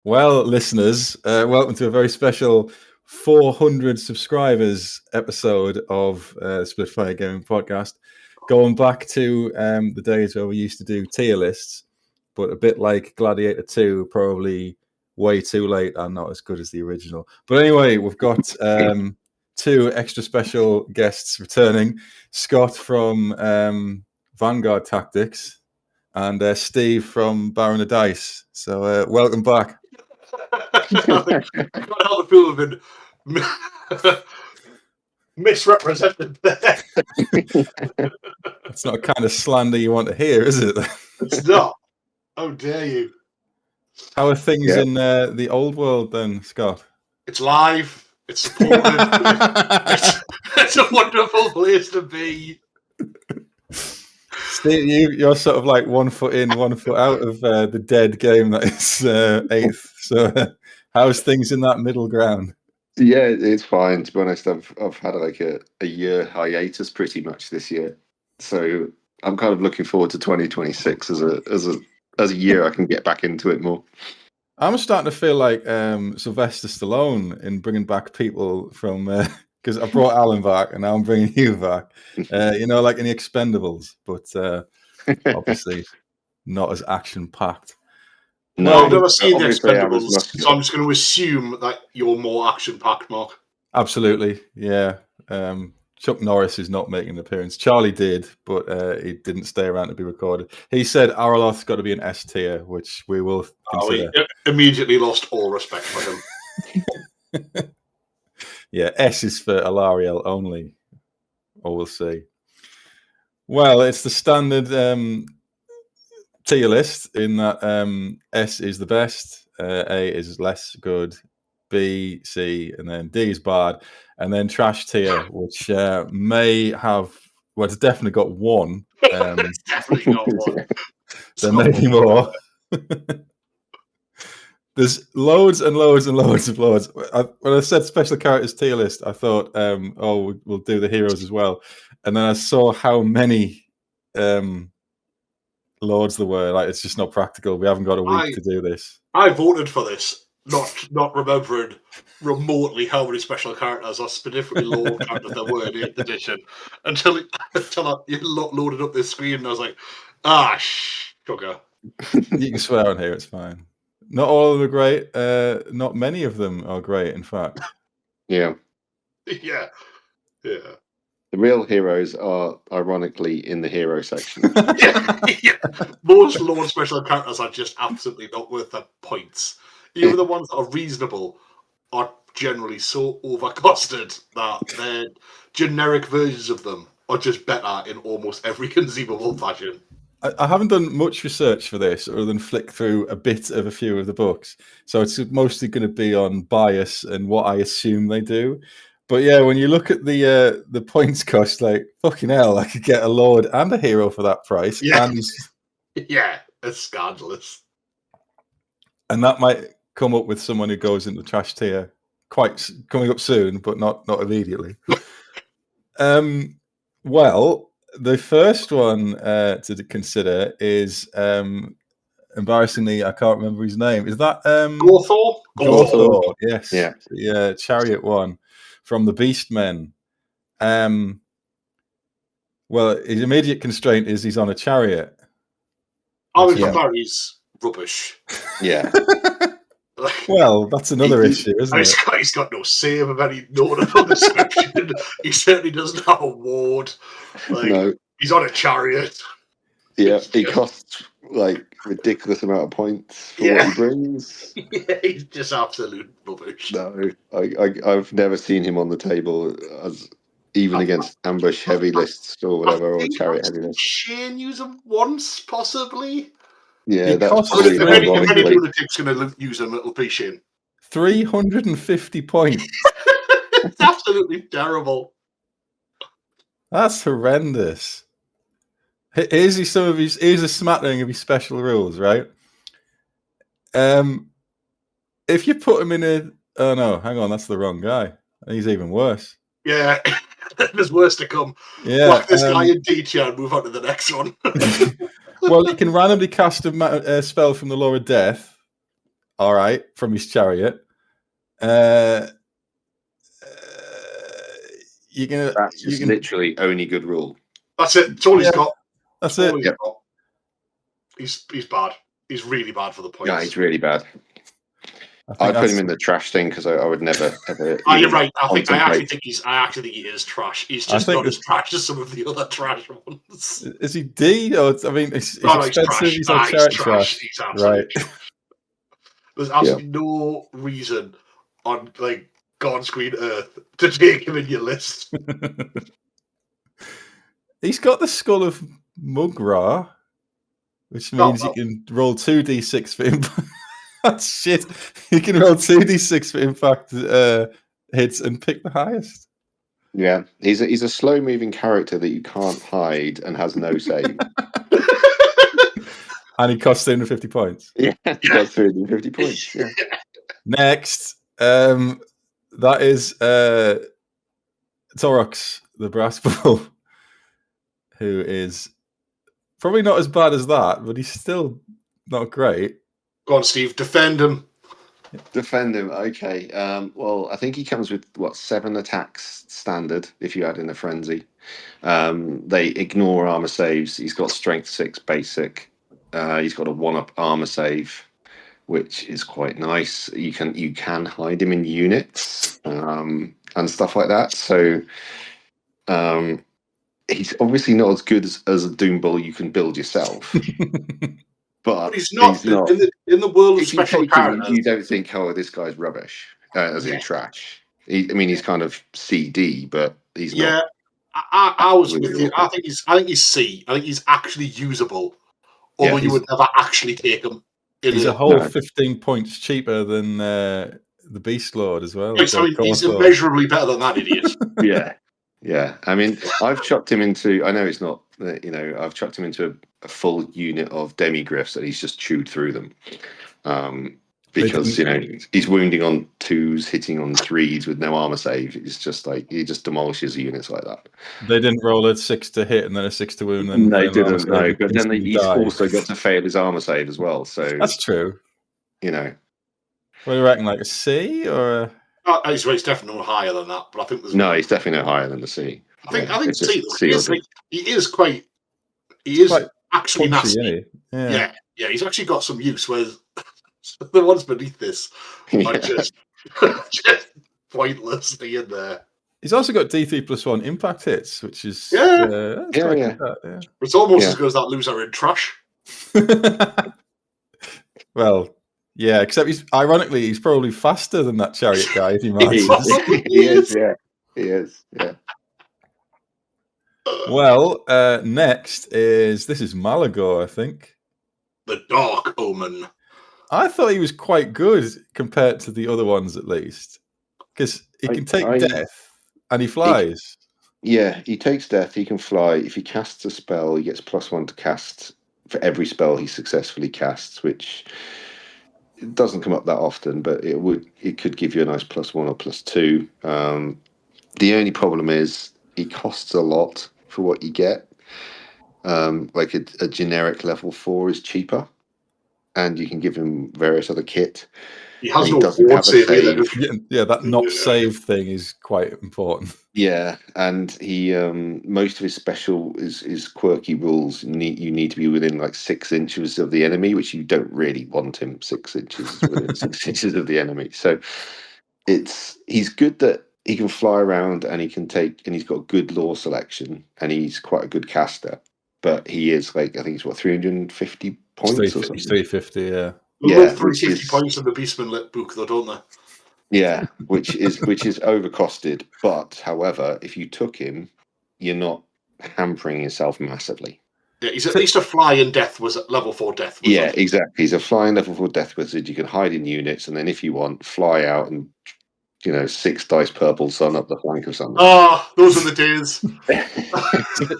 Well, listeners, welcome to a very special 400 subscribers episode of Splitfire Gaming Podcast. Going back to the days where we used to do tier lists, but a bit like Gladiator 2, probably way too late and not as good as the original. But anyway, we've got two extra special guests returning. Scott from Vanguard Tactics and Steve from Baron of Dice. So welcome back. I can't help feel been misrepresented there. It's not a kind of slander you want to hear, is it? It's not. How dare you? How are things in the old world then, Scott? It's live. It's supportive. it's a wonderful place to be. Steve, you're sort of like 1 foot in, 1 foot out of the dead game that is eighth. So how's things in that middle ground? Yeah, it's fine. To be honest, I've had like a year hiatus pretty much this year, so I'm kind of looking forward to 2026 as a year I can get back into it more. I'm starting to feel like Sylvester Stallone in bringing back people from because I brought Alan back and now I'm bringing you back. Like in the Expendables, but obviously not as action packed. No, I've never seen the Expendables, so I'm just going to assume that you're more action-packed, Mark. Absolutely, yeah. Chuck Norris is not making an appearance. Charlie did, but he didn't stay around to be recorded. He said Araloth's got to be an S tier, which we will consider. We immediately lost all respect for him. Yeah, S is for Alariel only, or we'll see. Well, it's the standard tier list in that S is the best, A is less good, B, C, and then D is bad, and then trash tier, which may have, well, it's definitely got one. It's definitely got one. There may be more. There's loads and loads and loads of lords. When I said special characters tier list, I thought, we'll do the heroes as well. And then I saw how many lords there were. Like, it's just not practical. We haven't got a week to do this. I voted for this, not remembering remotely how many special characters or specifically lord characters there were in 8th edition until you loaded up this screen and I was like, sugar. You can swear on here, it's fine. Not all of them are great. Not many of them are great, in fact. Yeah. Yeah. The real heroes are ironically in the hero section. Yeah. Most Lord special characters are just absolutely not worth their points. Even the ones that are reasonable are generally so overcosted that their generic versions of them are just better in almost every conceivable fashion. I haven't done much research for this other than flick through a bit of a few of the books. So it's mostly going to be on bias and what I assume they do. But yeah, when you look at the points cost, like, fucking hell, I could get a lord and a hero for that price. Yeah, it's scandalous. And that might come up with someone who goes into trash tier coming up soon, but not immediately. Well, the first one to consider is embarrassingly, I can't remember his name. Is that Gorthor? Gorthor, yes. Yeah. The chariot one from the Beastmen. Well, his immediate constraint is he's on a chariot. Barry's rubbish. Yeah. Well, that's another issue, isn't it? He's got no save of any notable description. He certainly doesn't have a ward. No. He's on a chariot. Yeah, he costs like ridiculous amount of points for what he brings. Yeah, he's just absolute rubbish. No, I've never seen him on the table as even against ambush heavy lists or whatever, or chariot heavy lists. Shane use him once, possibly. Yeah, that's probably if any lunatic's going to use him, it'll be Shane. 350 points. It's absolutely terrible. That's horrendous. Here's a smattering of his special rules, right? If you put him in oh no, hang on, that's the wrong guy. He's even worse. Yeah, there's worse to come. Yeah, like this guy in D-tier and move on to the next one. Well, you can randomly cast a spell from the Law of Death, All right, from his chariot. You're gonna. That's just literally only good rule. That's it. It's all he's got. That's all it. he's got. He's bad. He's really bad for the points. Yeah, he's really bad. I'd put him in the trash thing because I would never ever. Oh, you're right. I actually think he is trash. He's just not as trash as some of the other trash ones. Is he D? Or I mean, he's expensive. He's like trash. He's absolutely trash. There's absolutely no reason on like God's green earth to take him in your list. He's got the skull of Mugra, which means you can roll 2d6 for impact. That's shit. You can roll 2d6 for impact hits and pick the highest. Yeah, he's a slow-moving character that you can't hide and has no save. And he costs 350 points. Yeah, he got 350 points. Yeah. Next, that is Torox, the brass bull, who is probably not as bad as that, but he's still not great. Go on, Steve. Defend him. Defend him. Okay. Well, I think he comes with 7 attacks standard if you add in a frenzy. They ignore armor saves. He's got strength 6 basic. He's got a 1-up armor save, which is quite nice. You can hide him in units and stuff like that. So he's obviously not as good as a Doom Bull you can build yourself. But he's not. In the world of special characters. You don't think, oh, this guy's rubbish, as in trash. He's kind of CD, but he's not. Yeah, I was with you. I think he's C. I think he's actually usable, although you would never actually take him. He's a whole 15 points cheaper than the Beast Lord as well. Yes, I mean, he's immeasurably better than that idiot. Yeah. I mean, I've chucked him into. I know it's not. I've chucked him into a full unit of demigriffs, and he's just chewed through them. Because he's wounding on 2s, hitting on 3s with no armor save. It's just like he just demolishes units like that. They didn't roll a 6 to hit and then a 6 to wound. And they didn't. No, but then he's also got to fail his armor save as well. So that's true. You know, what do you reckon? Like a C or? He's definitely no higher than that. But I think he's definitely no higher than the C. I think C. He is quite actually punchy, nasty. Yeah. He's actually got some use. Whereas the ones beneath this are just pointlessly in there. He's also got D3+1 impact hits, which is It's almost as good as that loser in trash. Well, yeah, except he's probably faster than that chariot guy if he marches. He is. Yeah. Well, next this is Malagor, I think. The Dark Omen. I thought he was quite good compared to the other ones, at least, because he can take death and he flies. He takes death. He can fly. If he casts a spell, he gets +1 to cast for every spell he successfully casts, which it doesn't come up that often, but it could give you a nice +1 or +2. The only problem is he costs a lot for what you get. Like a generic level 4 is cheaper, and you can give him various other kit. He has no ward save either. Yeah, that not save thing is quite important. Yeah, and he most of his special is quirky rules. You need to be within like 6 inches of the enemy, which you don't really want him 6 inches within 6 inches of the enemy. So he's good that he can fly around and he can take, and he's got good lore selection, and he's quite a good caster. But he is I think he's 350 points or something. He's 350, yeah. Yeah, 350 points in the Beastman Lit book, though, don't they? Yeah, which is overcosted. But however, if you took him, you're not hampering yourself massively. Yeah, he's at least a flying death was at level 4 death. Yeah, exactly. He's a flying level 4 death wizard. You can hide in units, and then if you want, fly out and 6 dice purple sun up the flank of something. Oh, those are the days.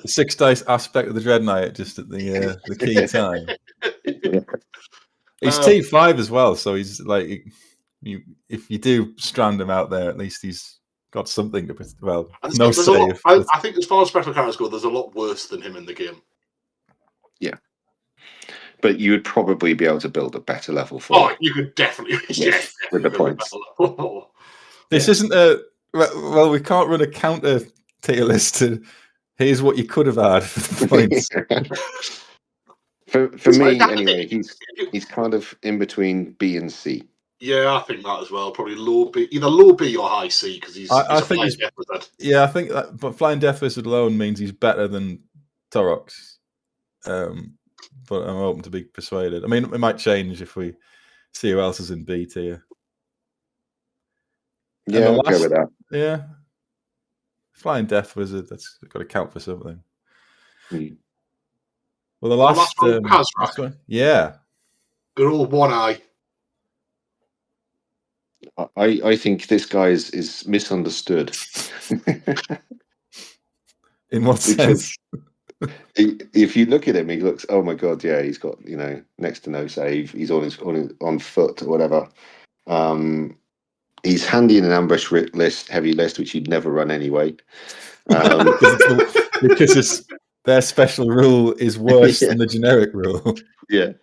6 dice aspect of the Dread Knight just at the key time. He's T5 as well, so he's like, if you do strand him out there, at least he's got something to. Well, no save. I think as far as special characters go, there's a lot worse than him in the game. Yeah. but you would probably be able to build a better level for Oh, it. you could definitely, with the points. This isn't a well. We can't run a counter tier list to. Here's what you could have had for the points. for me, anyway, he's kind of in between B and C. Yeah, I think that as well. Probably low B, either low B or high C, because he's I a think flying he's death wizard. Yeah, I think that, but Flying Death Wizard alone means he's better than Torox. But I'm open to be persuaded. I mean, it might change if we see who else is in B tier. Yeah, I'll go with that. Yeah, Flying Death Wizard. That's got to count for something. Well, the last one, yeah, good old One Eye. I think this guy is misunderstood. In what sense? If you look at him, he looks. Oh my god! Yeah, he's got next to no save. He's on foot or whatever. He's handy in an ambush heavy list, which you'd never run anyway. Because their special rule is worse than the generic rule. Yeah.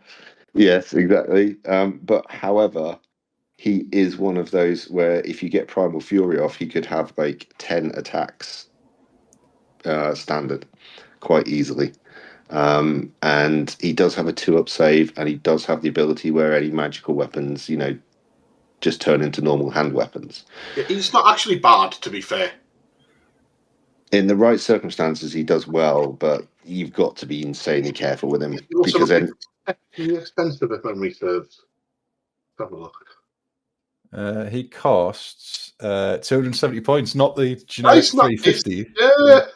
Yes, exactly. But however, he is one of those where if you get Primal Fury off, he could have like 10 attacks standard quite easily. And he does have a 2-up save, and he does have the ability where any magical weapons, just turn into normal hand weapons. Yeah, he's not actually bad, to be fair. In the right circumstances, he does well, but you've got to be insanely careful with him because then he's expensive if memory serves. Have a look. He costs 270 points, not the generic 350. Yeah.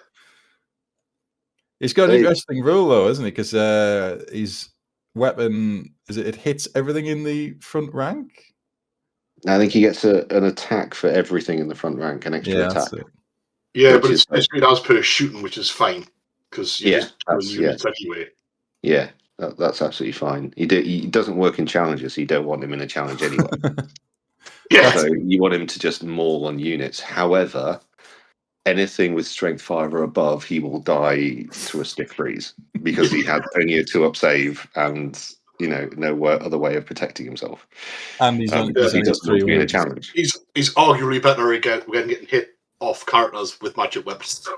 He's got an interesting rule though, isn't he? Because his weapon it hits everything in the front rank. I think he gets an attack for everything in the front rank, an extra attack. Yeah, but it's basically as per shooting, which is fine because units anyway. Yeah, that's absolutely fine. He doesn't work in challenges, so you don't want him in a challenge anyway. So you want him to just maul on units. However, anything with strength 5 or above, he will die to a stick freeze because he had only a 2-up save and no other way of protecting himself. And he's only got 3 in a challenge. He's arguably better again getting hit off characters with magic weapons.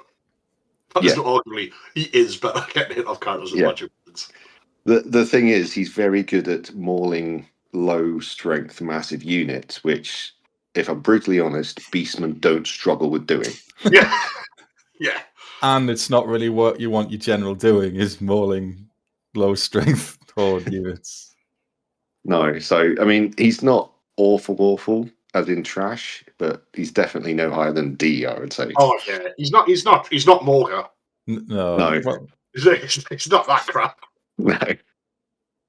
That's not arguably. He is better getting hit off characters with magic weapons. The thing is, he's very good at mauling low strength massive units, which, if I'm brutally honest, beastmen don't struggle with doing. Yeah. And it's not really what you want your general doing, is mauling low strength horde units. No, so I mean, he's not awful as in trash, but he's definitely no higher than D, I would say. Oh yeah, he's not Morga. No. Well, it's not that crap. No.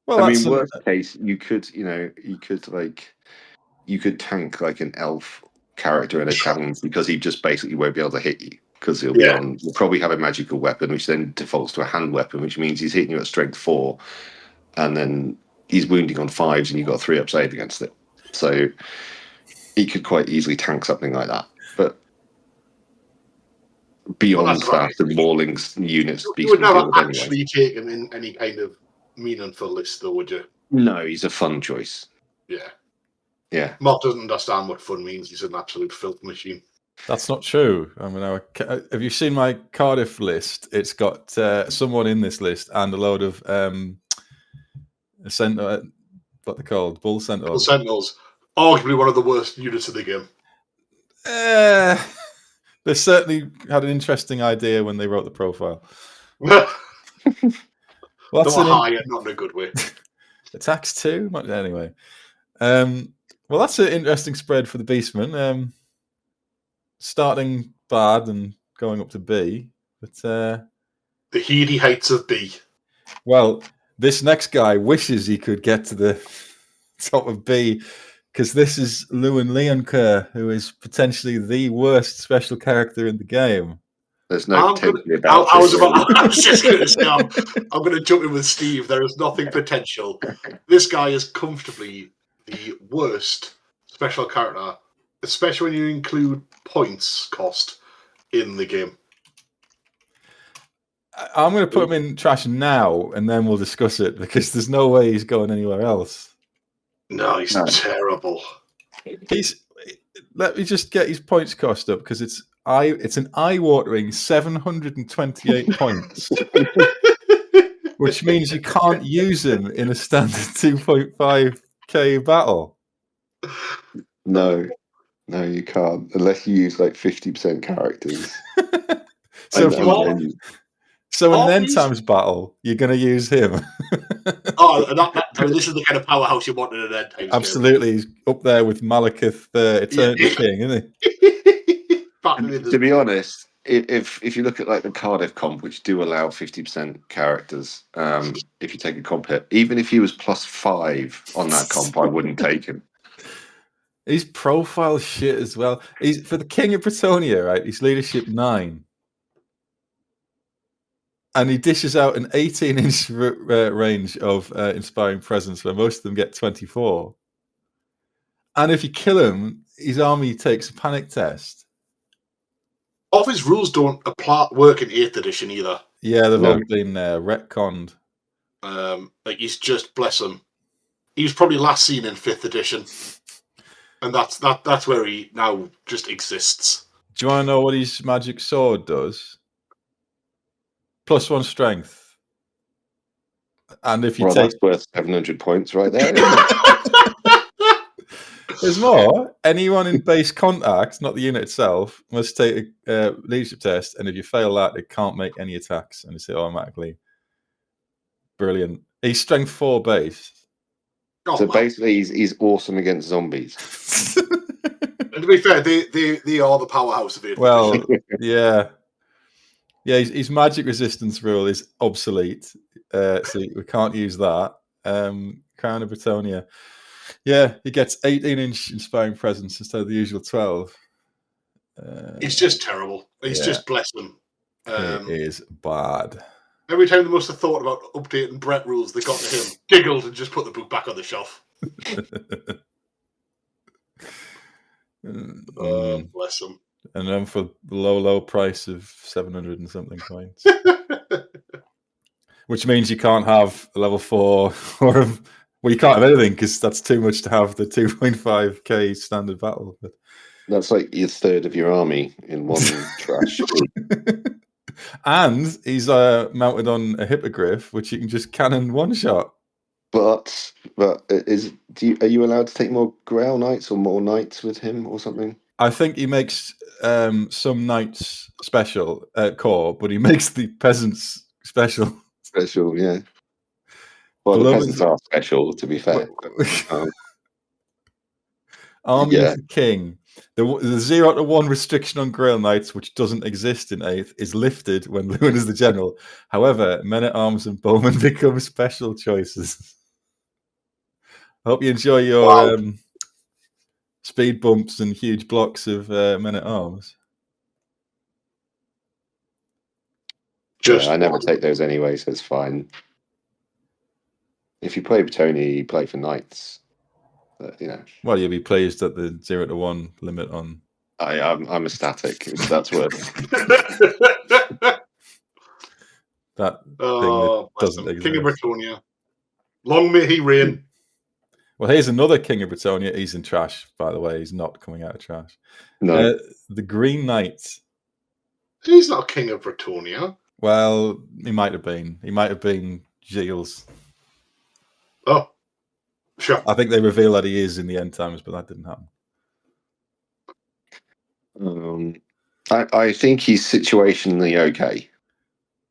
Well, I mean, worst case, you could tank like an elf character in a challenge because he just basically won't be able to hit you because he'll probably have a magical weapon, which then defaults to a hand weapon, which means he's hitting you at strength 4, and then he's wounding on 5s, and you've got a 3-up save against it. So he could quite easily tank something like that, but beyond that, the mauling units. You would never actually take him in any kind of meaningful list, though, would you? No, he's a fun choice. Yeah. Mark doesn't understand what fun means. He's an absolute filth machine. That's not true. I mean, have you seen my Cardiff list? It's got someone in this list and a load of what they're called, Bull Centaurs. Bull Centaurs, arguably one of the worst units of the game. They certainly had an interesting idea when they wrote the profile. Well, that's high and not in a good way. Attacks 2? Anyway. Well, that's an interesting spread for the Beastmen. Starting bad and going up to B. But the heady heights of B. Well, this next guy wishes he could get to the top of B, because this is Lewin Leoncoeur, who is potentially the worst special character in the game. There's no potential about I was just going to say, I'm going to jump in with Steve. There is nothing potential. This guy is comfortably the worst special character, especially when you include points cost in the game. I'm going to put him in trash now, and then we'll discuss it because there's no way he's going anywhere else. No, he's terrible. Let me just get his points cost up because it's an eye-watering 728 points, which means you can't use him in a standard 2.5k battle. No, you can't unless you use like 50% characters. So in then times battle, you're going to use him. This is the kind of powerhouse you want in an end times. Absolutely, he's up there with Malekith, the Eternity King, isn't he? To be honest, if you look at like the Cardiff comp, which do allow 50% characters, if you take a comp hit, even if he was +5 on that comp, I wouldn't take him. He's profile shit as well. He's for the King of Bretonia, right? He's leadership 9. And he dishes out an 18-inch range of inspiring presence, where most of them get 24. And if you kill him, his army takes a panic test. All of his rules don't work in 8th edition either. Yeah, they've all been retconned. He's just, bless him. He was probably last seen in 5th edition, and that's where he now just exists. Do you want to know what his magic sword does? +1 strength, and if you take, that's worth 700 points right there. There's more. Anyone in base contact, not the unit itself, must take a leadership test, and if you fail that, it can't make any attacks, and it's automatically. Brilliant. He's strength 4 base. So basically, he's awesome against zombies. And to be fair, they are the powerhouse of it. Well, yeah. His magic resistance rule is obsolete, so we can't use that. Crown of Bretonia. Yeah, he gets 18-inch inspiring presence instead of the usual 12. It's just terrible. It's just, bless him. It is bad. Every time they must have thought about updating Brett rules, they got to him, giggled, and just put the book back on the shelf. Bless him. And then for the low price of 700 and something points. Which means you can't have a level 4 or you can't have anything because that's too much to have the 2.5k standard battle. But that's like your third of your army in one trash. And he's mounted on a hippogriff, which you can just cannon one shot. But are you allowed to take more Grail Knights or more Knights with him or something? I think he makes some Knights special core, but he makes the peasants special. Special, yeah. Well, the peasants are special, to be fair. Army of the King. The 0-1 restriction on Grail Knights, which doesn't exist in 8th, is lifted when Lewin is the general. However, men-at-arms and bowmen become special choices. I hope you enjoy your speed bumps and huge blocks of men-at-arms. I never take those anyway, so it's fine. If you play Bretonia, you play for Knights. But, Well, you'll be pleased at the 0-1 limit on. I'm ecstatic. That's worth that thing that doesn't exist. King of Bretonia. Long may he reign. Well, here's another King of Bretonia. He's in trash, by the way. He's not coming out of trash. No. The Green Knight. He's not King of Bretonia. Well, he might have been. He might have been Gilles. Oh, sure. I think they reveal that he is in the end times, but that didn't happen. I think he's situationally okay.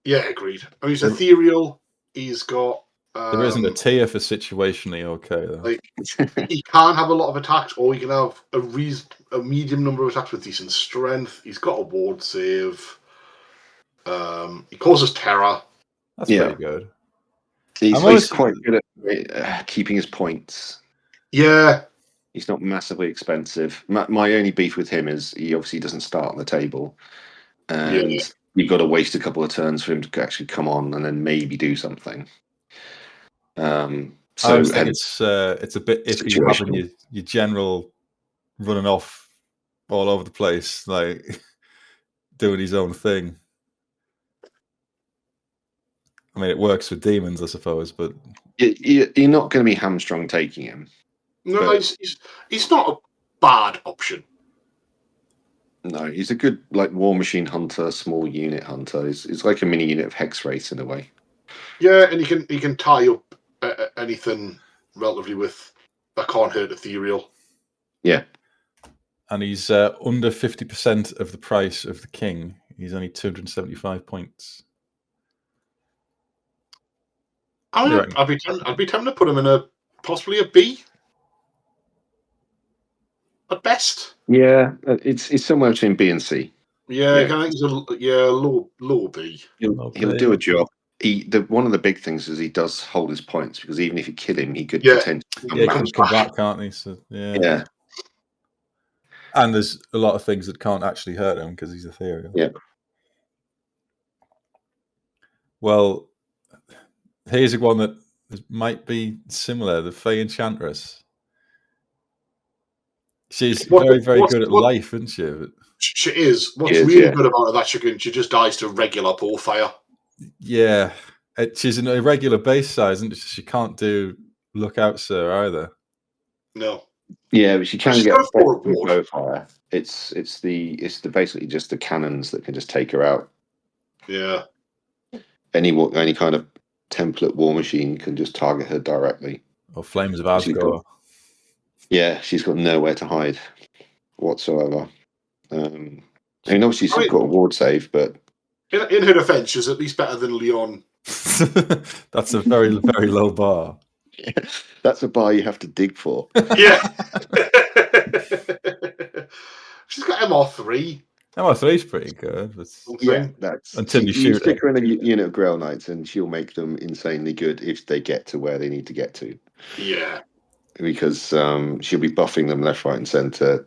Yeah, agreed. I mean, he's ethereal. He's got. There isn't a tier for situationally okay, though. He can have a lot of attacks, or he can have a medium number of attacks with decent strength. He's got a ward save. He causes terror. That's pretty good. He's quite good at keeping his points. Yeah. He's not massively expensive. My only beef with him is he obviously doesn't start on the table. And you've got to waste a couple of turns for him to actually come on and then maybe do something. I think it's a bit iffy having your general running off all over the place, like doing his own thing. I mean, it works with demons, I suppose, but You're not going to be hamstrung taking him. No, But- he's not a bad option. No, he's a good like War Machine hunter, small unit hunter. He's like a mini unit of Hex Race in a way. Yeah, and he can tie up anything relatively with that can't hurt ethereal. Yeah. and he's under 50% of the price of the king. He's only 275 points. I You mean, reckon? I'd be tempted to put him in possibly a B at best. Yeah, it's somewhere between B and C. Yeah, Yeah. I think he's low B. He'll do a job. One of the big things is he does hold his points, because even if you kill him, he could Yeah. potentially come Yeah, he back. can come back, can't he? So, Yeah. And there's a lot of things that can't actually hurt him because he's ethereal. Yeah. Well, here's one that might be similar. The Fey Enchantress. She's very good at life, isn't she? She is. What's She is, really yeah. good about her that she just dies to regular ball fire. Yeah. She's an irregular base size, isn't she? She can't do Lookout Sir either. No. Yeah, but she can She's get got a forward effective ward. bow fire. It's basically just the cannons that can just take her out. Yeah. Any kind of template war machine can just target her directly. Or Flames of She's Asgore. Yeah, she's got nowhere to hide whatsoever. I mean, obviously she's got a ward save, but In her defense, she's at least better than Leon. That's a very, very low bar. that's a bar you have to dig for. Yeah. She's got MR3. MR3 is pretty good. But Yeah, that's until you shoot stick it. her in a unit of Grail Knights, and she'll make them insanely good if they get to where they need to get to. Yeah. Because she'll be buffing them left, right, and centre.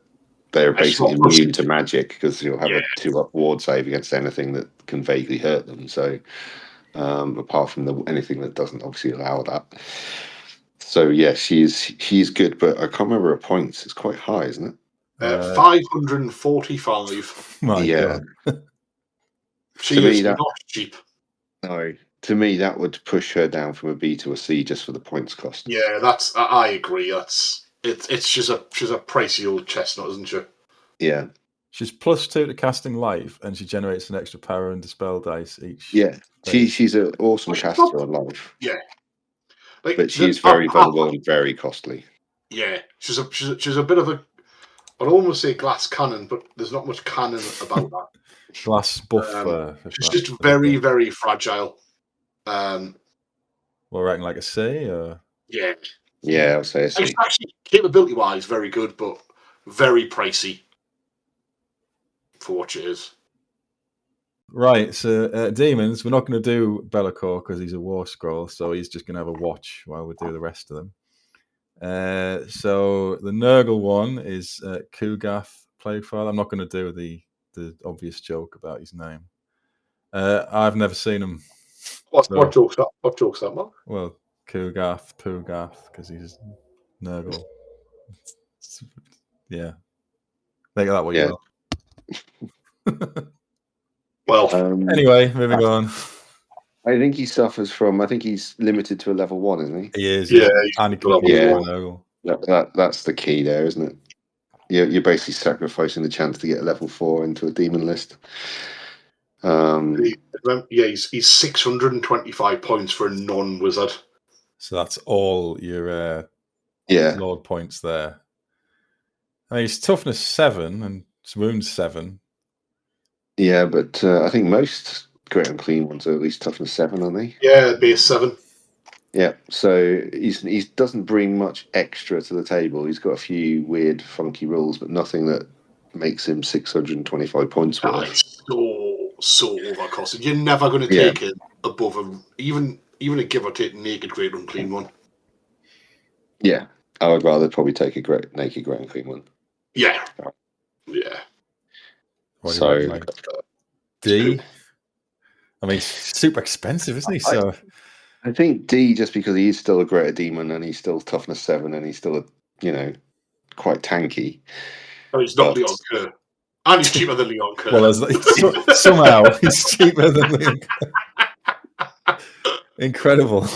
They're basically immune to magic because you'll have a 2-up ward save against anything that can vaguely hurt them. So, apart from anything that doesn't obviously allow that. So yeah, she's good, but I can't remember her points. It's quite high, isn't it? 545. My God. She is not cheap. No, to me that would push her down from a B to a C just for the points cost. Yeah, I agree. She's a pricey old chestnut, isn't she? Yeah. She's +2 to casting life, and she generates an extra power and dispel dice each. Yeah, she's an awesome caster on life. Yeah, but she's very vulnerable and very costly. Yeah, she's a bit of a. I'd almost say glass cannon, but there's not much cannon about that. Glass buff. She's just very, very fragile. Well, I reckon like a C, or yeah, I'll say a C. It's actually capability-wise very good, but very pricey for what she is. Right, so demons, we're not going to do Be'lakor because he's a war scroll, so he's just going to have a watch while we do the rest of them. So the Nurgle one is Kugath Plaguefile. I'm not going to do the obvious joke about his name. I've never seen him. What joke's that, Mark? Well, Kugath, because he's Nurgle. Yeah. Make that what you will. Well, anyway, moving on. I think he suffers from. I think he's limited to a level 1, isn't he? He is. Yeah, and he can Nurgle. That's the key there, isn't it? You're basically sacrificing the chance to get a level 4 into a demon list. He's 625 points for a non-wizard. So that's all your Lord points there. I mean, he's toughness 7 and wounds 7. Yeah, but I think most Great and Clean ones are at least toughness 7, aren't they? Yeah, base 7. Yeah, so he doesn't bring much extra to the table. He's got a few weird, funky rules, but nothing that makes him 625 points worth. It's so overcosted. You're never going to take it above even a give or take naked Great and Clean one. Yeah, I would rather probably take a naked Great and Clean one. Yeah. So D. I mean, super expensive, isn't he? So I think D, just because he is still a greater demon and he's still toughness 7 and he's still quite tanky. Oh, he's not Leon Kerr. And he's cheaper than Leon Kerr. Well, somehow he's cheaper than Leon Kerr. Incredible.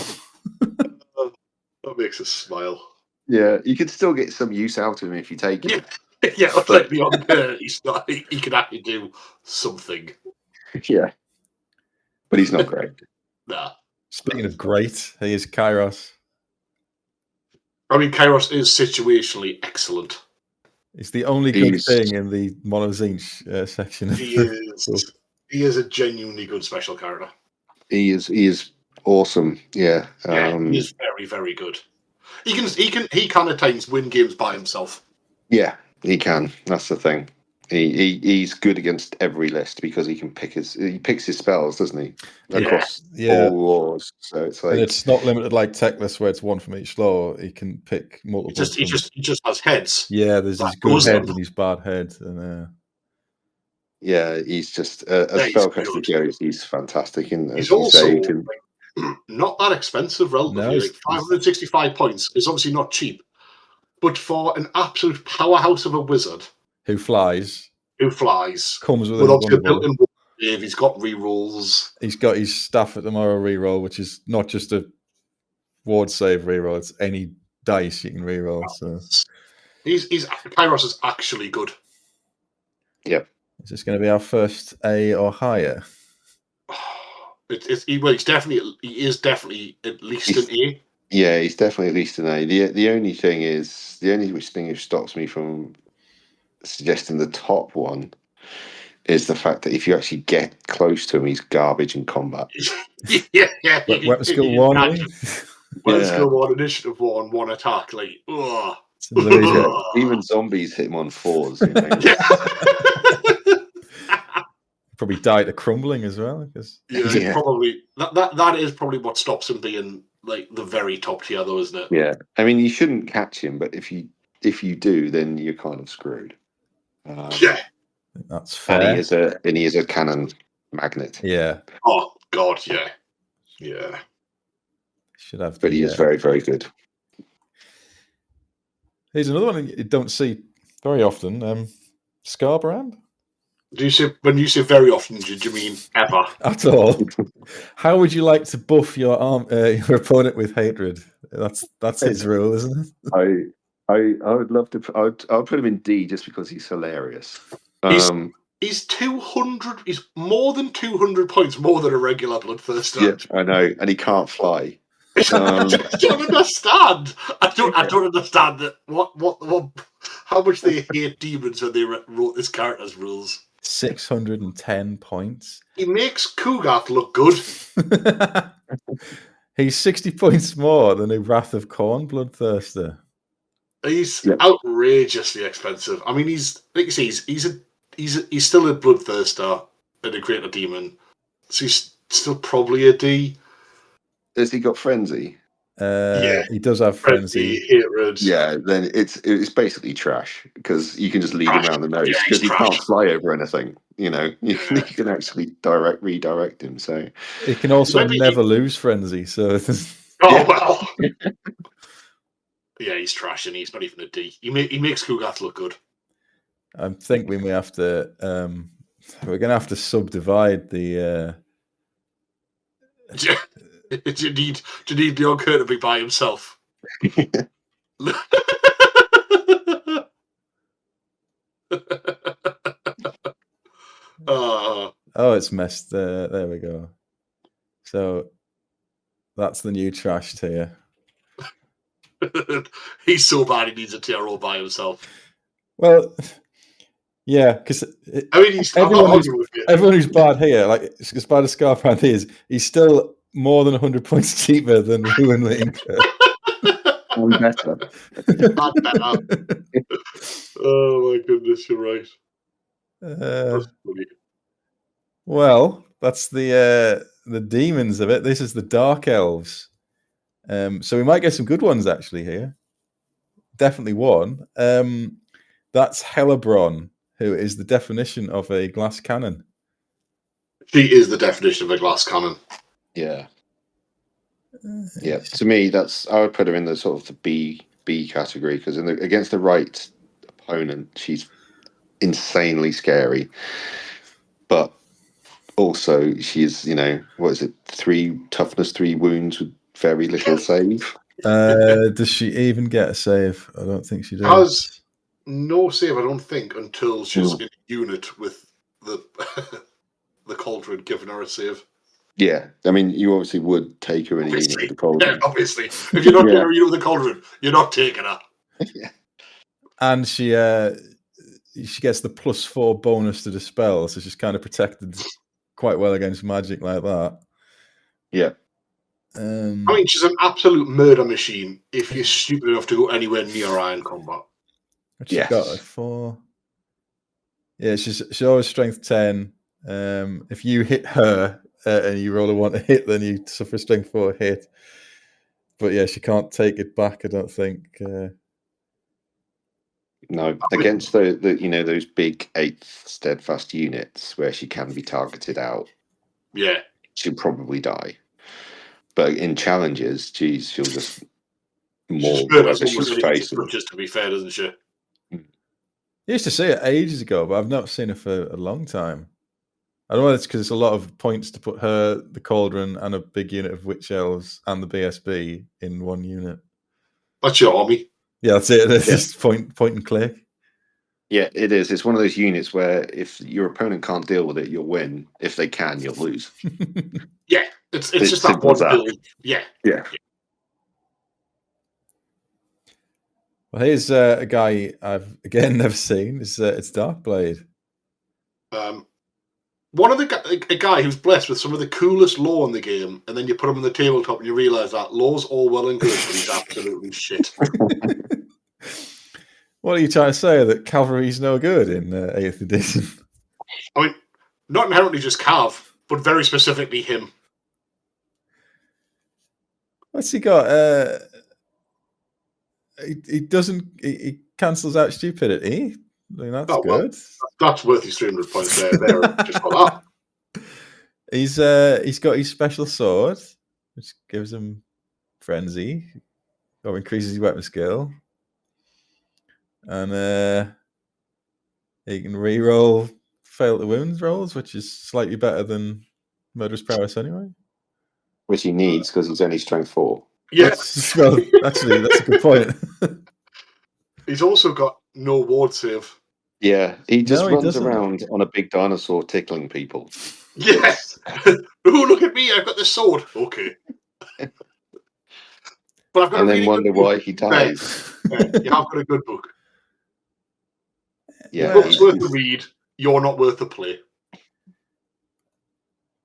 That makes us smile. Yeah, you could still get some use out of him if you take him. Yeah, like the on he's not. He can actually do something. Yeah, but he's not great. Nah. Speaking of great, he is Kairos. I mean, Kairos is situationally excellent. It's the only good thing in the Mono Zinch section. He is. He is a genuinely good special character. He is awesome. Yeah. He is very, very good. He can at times win games by himself. Yeah, he can. That's the thing. He's good against every list because he picks his spells, doesn't he? Across all laws. So it's like, and it's not limited like Techless where it's one from each law. He can pick multiple. He just has heads. Yeah, there's his good head and his bad head, and yeah, he's just a spellcaster Jerry. He's fantastic, and he's also not that expensive relatively. Like 565 points is obviously not cheap, but for an absolute powerhouse of a wizard who flies, comes with obviously a built-in wave. He's got rerolls. He's got his Staff at Tomorrow reroll, which is not just a ward save reroll; it's any dice you can reroll. So Kairos is actually good. Yep. Is this going to be our first A or higher? He is definitely at least an A. Yeah, he's definitely at least an A. The only thing which stops me from suggesting the top one is the fact that if you actually get close to him, he's garbage in combat. yeah. Weapon skill 1. Weapon skill 1, initiative 1, 1 attack. Like, ugh. Even zombies hit him on 4s. You know? Probably die to crumbling as well. Probably that is probably what stops him being like the very top tier, though, isn't it? Yeah, I mean, you shouldn't catch him, but if you do, then you're kind of screwed. That's fair. And he is a cannon magnet. Yeah. Oh God, yeah. Should have. But he is very, very good. Here's another one you don't see very often. Scarbrand. When you say very often, do you mean ever? At all? How would you like to buff your your opponent with hatred? That's his rule, isn't it? I would love to. I'll put him in D just because he's hilarious. He's 200. He's more than 200 points more than a regular Bloodthirster. Yeah, I know, and he can't fly. I don't understand. I don't understand that. What? How much they hate demons when they wrote this character's rules. 610 points. He makes Kugath look good. He's 60 points more than a Wrath of Khorne Bloodthirster. He's outrageously expensive. I mean, he's like you say, he's still a Bloodthirster and a Greater Demon, so he's still probably a D. Has he got Frenzy? He does have Frenzy. Hatred. Yeah, then it's basically trash because you can just lead him around the nose because he can't fly over anything. You know, you can actually redirect him. So he can also never lose Frenzy. So well. Yeah, he's trash, and he's not even a D. He makes Kugath look good. I think we may have to. We're going to have to subdivide the. Do you need Leon Kerr to be by himself? Oh, it's messed. There we go. So that's the new trash tier. He's so bad he needs a tier all by himself. Well, yeah, because everyone who's bad here, like as bad as Scarbrand is, he's still more than 100 points cheaper than Wu and Linker. I'm better. Oh my goodness, you're right. That's funny. Well, that's the demons of it. This is the Dark Elves. So we might get some good ones actually here. Definitely one. That's Hellebrand, who is the definition of a glass cannon. She is the definition of a glass cannon. Yeah. Yeah. To me, I would put her in the sort of the B category because against the right opponent, she's insanely scary. But Also, she's, what is it? 3 toughness, 3 wounds with very little save. Does she even get a save? I don't think she does. Has no save, I don't think, until she's in a unit with the the cauldron giving her a save. Yeah, I mean, you obviously would take her in a unit with the cauldron. Yeah, obviously. If you're not getting her unit with the cauldron, you're not taking her. Yeah. And she gets the +4 bonus to dispel, so she's kind of protected quite well against magic like that. Yeah. I mean, she's an absolute murder machine if you're stupid enough to go anywhere near her in combat. What's she got? A 4. Yeah, she's always strength 10. If you hit her and you roll a 1 to hit, then you suffer strength 4 hit. But yeah, she can't take it back, I don't think. No, against those big 8th steadfast units where she can be targeted out. Yeah, she'll probably die. But in challenges, geez, she'll just more whatever she's facing. Just to be fair, doesn't she? I used to see it ages ago, but I've not seen her for a long time. I don't know. It's because it's a lot of points to put her, the cauldron, and a big unit of witch elves and the BSB in one unit. That's your army. Yeah, that's it. It's just point and click. Yeah, it is. It's one of those units where if your opponent can't deal with it, you'll win. If they can, you'll lose. Yeah, it's just that one build. Yeah. Well, here's a guy I've again never seen. It's Darkblade. One of a guy who's blessed with some of the coolest lore in the game, and then you put him on the tabletop and you realise that lore's all well and good, but he's absolutely shit. What are you trying to say? That cavalry's no good in 8th edition? I mean, not inherently just Cav, but very specifically him. What's he got? He doesn't. He cancels out stupidity. I mean, that's good. That's worth his 300 points there just for that. He's got his special sword, which gives him frenzy, or increases his weapon skill, and he can re-roll fail to wounds rolls, which is slightly better than murderous prowess anyway. Which he needs because he's only strength 4. Yes. Well, actually, that's a good point. He's also got no ward save. Yeah, he runs around on a big dinosaur tickling people. Yes. Oh, look at me! I've got this sword. Okay. But I've got and then wonder why he dies. You have got a good book. Yeah, the book's worth the read. You're not worth the play.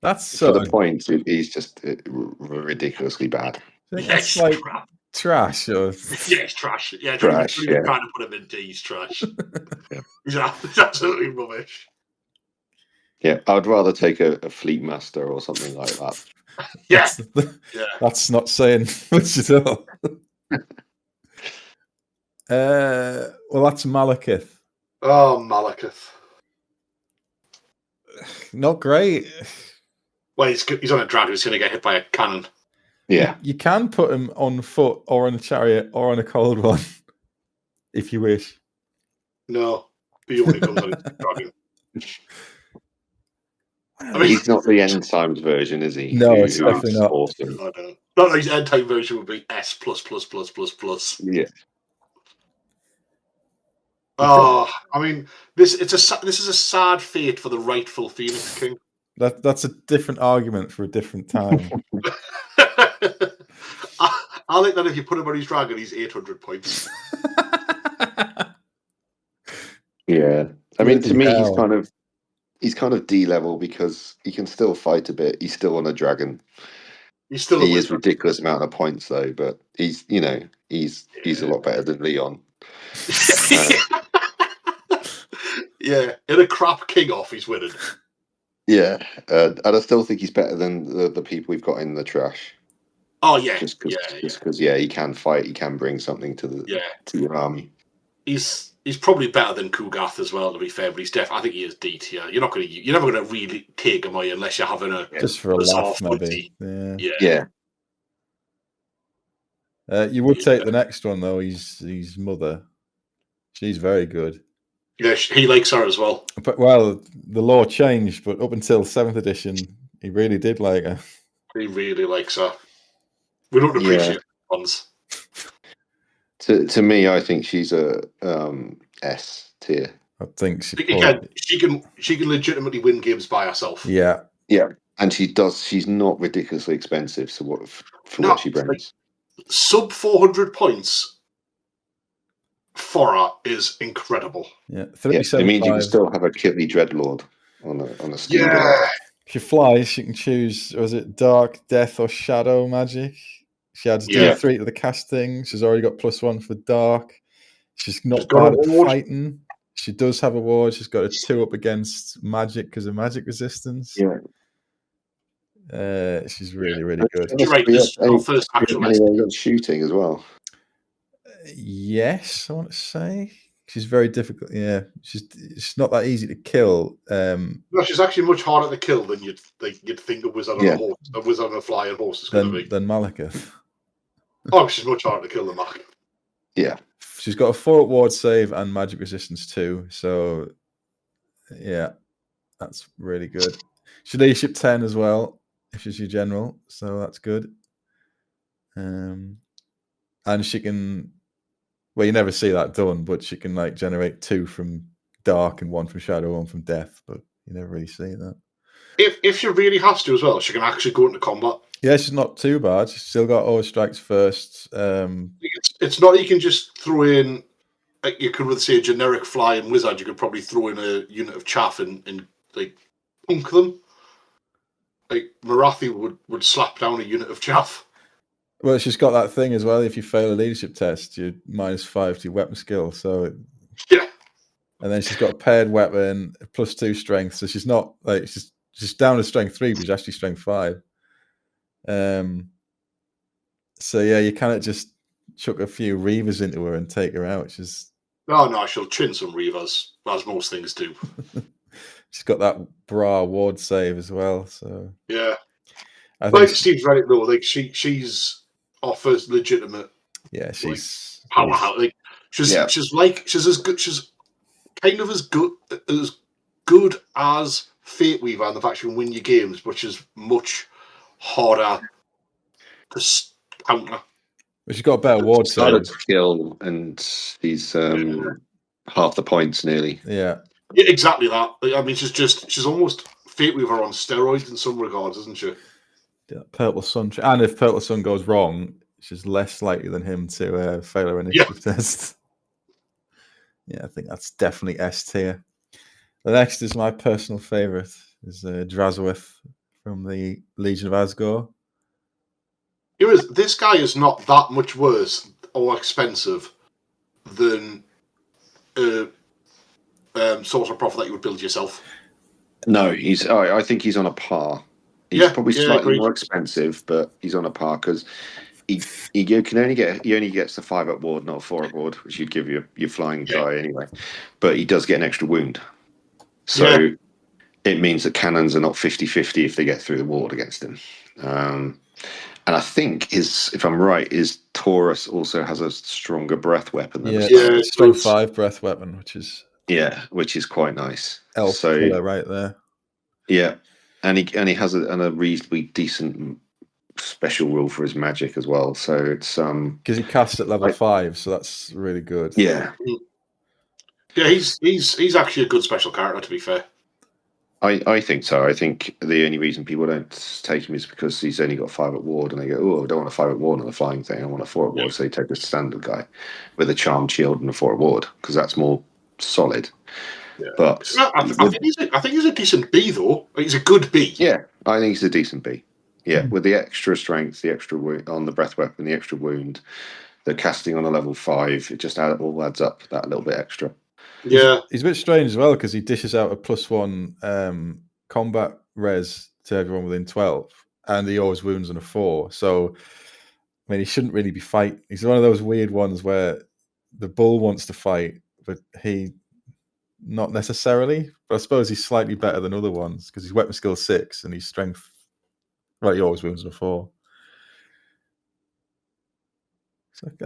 That's for the point. He's just ridiculously bad. It's like trash. Or... Yeah, it's trash. Yeah, trash. Trying to put him in D. He's trash. He's absolutely rubbish. Yeah, I'd rather take a Fleet Master or something like that. That's not saying much at all. Well, that's Malekith. Oh, Malekith. Not great. Well, he's on a dragon. He's going to get hit by a cannon. Yeah. You can put him on foot or on a chariot or on a cold one if you wish. No, he only comes on a dragon. I mean, he's not the end times version, is he? No, it's definitely not. Awesome. I don't know. Not like his end time version would be S+++++. Yeah. Oh, I mean, this is a sad fate for the rightful Phoenix King. That's a different argument for a different time. I like that if you put him on his dragon, he's 800 points. Yeah, I mean, to me, he's kind of D level because he can still fight a bit. He's still on a dragon. He is ridiculous amount of points though, but he's a lot better than Leon. Yeah, in a crap king off, he's winning. Yeah, and I still think he's better than the people we've got in the trash. Oh yeah, just because he can fight, he can bring something to your army. He's probably better than Kugath as well, to be fair, but he's I think he is D tier. You're never gonna really take him, are you, unless you're having a just for a laugh, maybe. Yeah. You would take the next one though. His mother. She's very good. Yeah, he likes her as well. But well, the law changed, but up until 7th edition, he really did like her. He really likes her. We don't appreciate ones. To me, I think she's a S tier. I think she can legitimately win games by herself. Yeah, and she does. She's not ridiculously expensive. So what she brings? Sub 400 points for her is incredible. Yeah, it means you can still have a Kitty Dreadlord on a steed. Yeah. If she flies, she can choose, was it Dark, Death, or Shadow magic? She adds D3 to the casting. She's already got +1 for Dark. She's not bad at fighting. She does have a ward. She's got a 2 up against magic because of magic resistance. Yeah. She's really, really good. You're right. This is our first actual shooting as well. Yes, I want to say. She's very difficult. Yeah, she's not that easy to kill. No, she's actually much harder to kill than you'd think a wizard on a horse, a wizard on a flying horse is going to be. Than Malekith. Oh, she's much harder to kill than Malekith. Yeah. She's got a 4 ward save and magic resistance too. So, yeah, that's really good. She leadership 10 as well, if she's your general. So that's good. And she can... Well, you never see that done, but she can like generate 2 from Dark and 1 from Shadow, 1 from Death, but you never really see that. If she really has to as well, she can actually go into combat. Yeah, she's not too bad. She's still got all strikes first. It's not you can just throw in, like you could say a generic flying wizard. You could probably throw in a unit of chaff and like punk them. Like Marathi would slap down a unit of chaff. Well, she's got that thing as well. If you fail a leadership test, you're -5 to your weapon skill. So yeah. And then she's got a paired weapon, +2 strength. So she's not like she's down to strength 3, but she's actually strength 5. So yeah, you can't just chuck a few Reavers into her and take her out. She's no, she'll chin some Reavers, as most things do. She's got that bra ward save as well. So yeah, I think Steve's right though. Like she's offers legitimate. Yeah, she's powerhouse. Like she's kind of as good as Fate Weaver in the fact she can win your games, but she's much harder to counter. But she's got a better ward save. Skill, and she's half the points nearly. Yeah, exactly that. I mean, she's almost Fate Weaver on steroids in some regards, isn't she? Yeah, Purple Sun, and if Purple Sun goes wrong, she's less likely than him to fail her initiative test. Yeah, I think that's definitely S tier. The next is my personal favourite, is Drazowith from the Legion of Asgore. This guy is not that much worse or expensive than Sorcerer Prophet that you would build yourself. No, I think he's on a par. He's probably slightly more expensive, but he's on a par because he only gets the 5-up ward, not a 4-up ward, which you'd give your flying guy anyway. But he does get an extra wound, so it means that cannons are not 50-50 if they get through the ward against him. And I think if I'm right, Taurus also has a stronger breath weapon than strength 5 breath weapon, which is quite nice. Elf killer right there. Yeah, and he has a reasonably decent special rule for his magic as well. So it's because he casts at level 5, so that's really good. Yeah, he's actually a good special character, to be fair. I think so. I think the only reason people don't take him is because he's only got 5-up ward, and they go, "Oh, I don't want a 5-up ward on the flying thing. I want a 4-up ward." So they take the standard guy with a charmed shield and a 4-up ward because that's more solid. Yeah. But I think he's a decent B though. He's a good B. Yeah, I think he's a decent B. Yeah, with the extra strength, the extra wound on the breath weapon, the extra wound, the casting on a level 5, it just all adds up that little bit extra. Yeah, he's a bit strange as well because he dishes out a +1 combat res to everyone within 12, and he always wounds on a 4. So, I mean, he shouldn't really be fighting. He's one of those weird ones where the bull wants to fight, but he not necessarily. But I suppose he's slightly better than other ones because he's weapon skill 6 and he's strength. Right, he always wounds on a 4.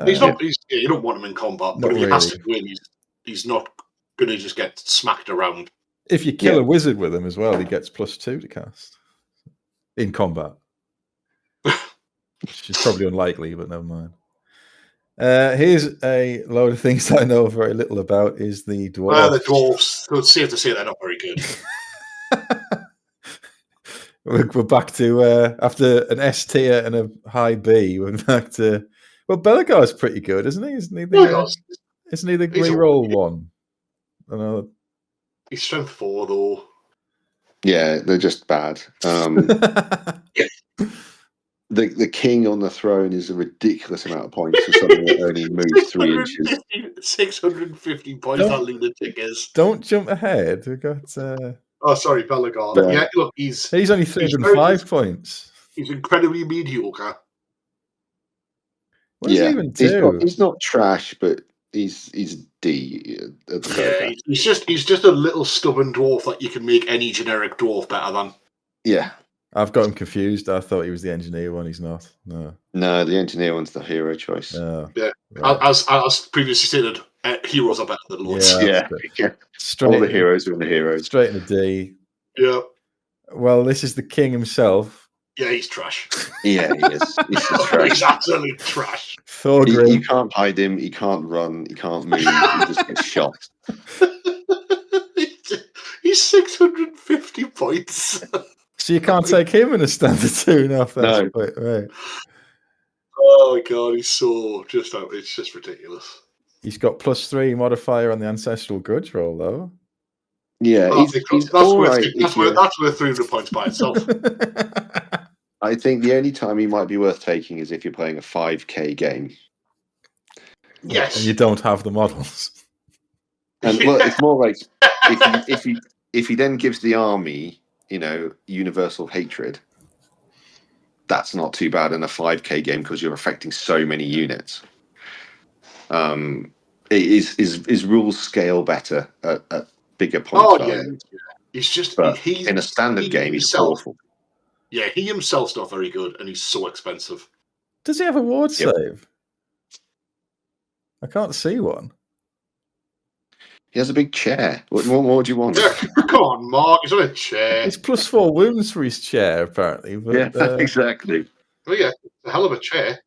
He's not. You don't want him in combat, but if he has to win, he's not going to just get smacked around. If you kill a wizard with him as well, he gets +2 to cast in combat. Which is probably unlikely, but never mind. Here's a load of things I know very little about. Is the dwarves? The dwarves. It's safe to say they're not very good. We're back to after an S tier and a high B. We're back to Belagar's pretty good, isn't he? Isn't he the reroll one? I know. He's strength 4 though. Yeah, they're just bad. The king on the throne is a ridiculous amount of points for something that only moves 3 inches. 650 points that lunatic is. Don't jump ahead. We got. Oh, sorry, Belagar. Yeah, look, he's only 305 points. He's incredibly mediocre. What does he even do? He's not trash, but he's D. He's just a little stubborn dwarf that you can make any generic dwarf better than. Yeah. I've got him confused. I thought he was the engineer one. He's not. No, the engineer one's the hero choice. Yeah. Right. As previously stated, heroes are better than lords. Yeah. All the heroes are the heroes. Straight in a D. Yeah. Well, this is the king himself. Yeah, he's trash. Yeah, he is. He's trash. He's absolute trash. Thorgrim. You can't hide him. He can't run. He can't move. He just gets shot. He's 650 points. So you can't take him in a standard 2 now. No. Right. Oh my god, he's so just out. It's just ridiculous. He's got +3 modifier on the ancestral grudge roll, though. Yeah, that's worth 300 points by itself. I think the only time he might be worth taking is if you're playing a 5k game. Yes, and you don't have the models. And well, it's more like if he then gives the army, universal hatred. That's not too bad in a 5k game because you're affecting so many units. His rules scale better at bigger point values. Yeah. He's just in a standard game, he's awful. Yeah, he himself's not very good, and he's so expensive. Does he have a ward save? I can't see one. He has a big chair. What more do you want? Yeah, come on, Mark. He's on a chair. It's +4 wounds for his chair, apparently. But, exactly. Oh yeah, it's a hell of a chair.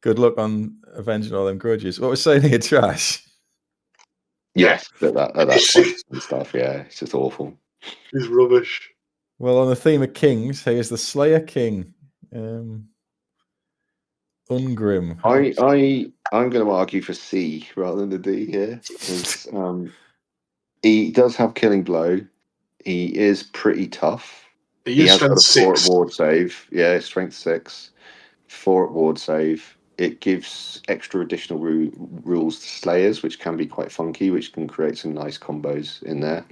Good luck on avenging all them grudges. What was saying here, trash? Yes, at that point and stuff. Yeah, it's just awful. He's rubbish. Well, on the theme of kings, here's the Slayer King, Ungrim. I'm going to argue for C rather than the D here. He does have killing blow. He is pretty tough. He has got a 4 at ward save. Yeah, strength 6, 4 at ward save. It gives extra additional rules to Slayers, which can be quite funky, which can create some nice combos in there.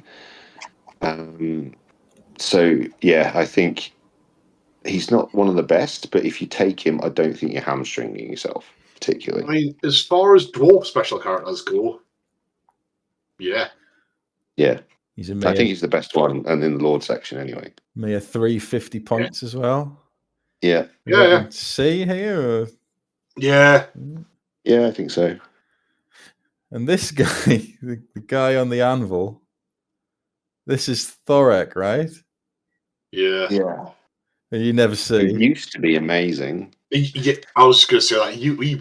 So, yeah, I think he's not one of the best, but if you take him, I don't think you're hamstringing yourself, particularly. I mean, as far as dwarf special characters go, yeah. Yeah. I think he's the best one, and in the Lord section anyway. Mere 350 points as well. Yeah. Yeah. C here? Or... Yeah. Yeah, I think so. And this guy, the guy on the anvil, this is Thorek, right? Yeah. Yeah. You never see. He used to be amazing. I was going to say that he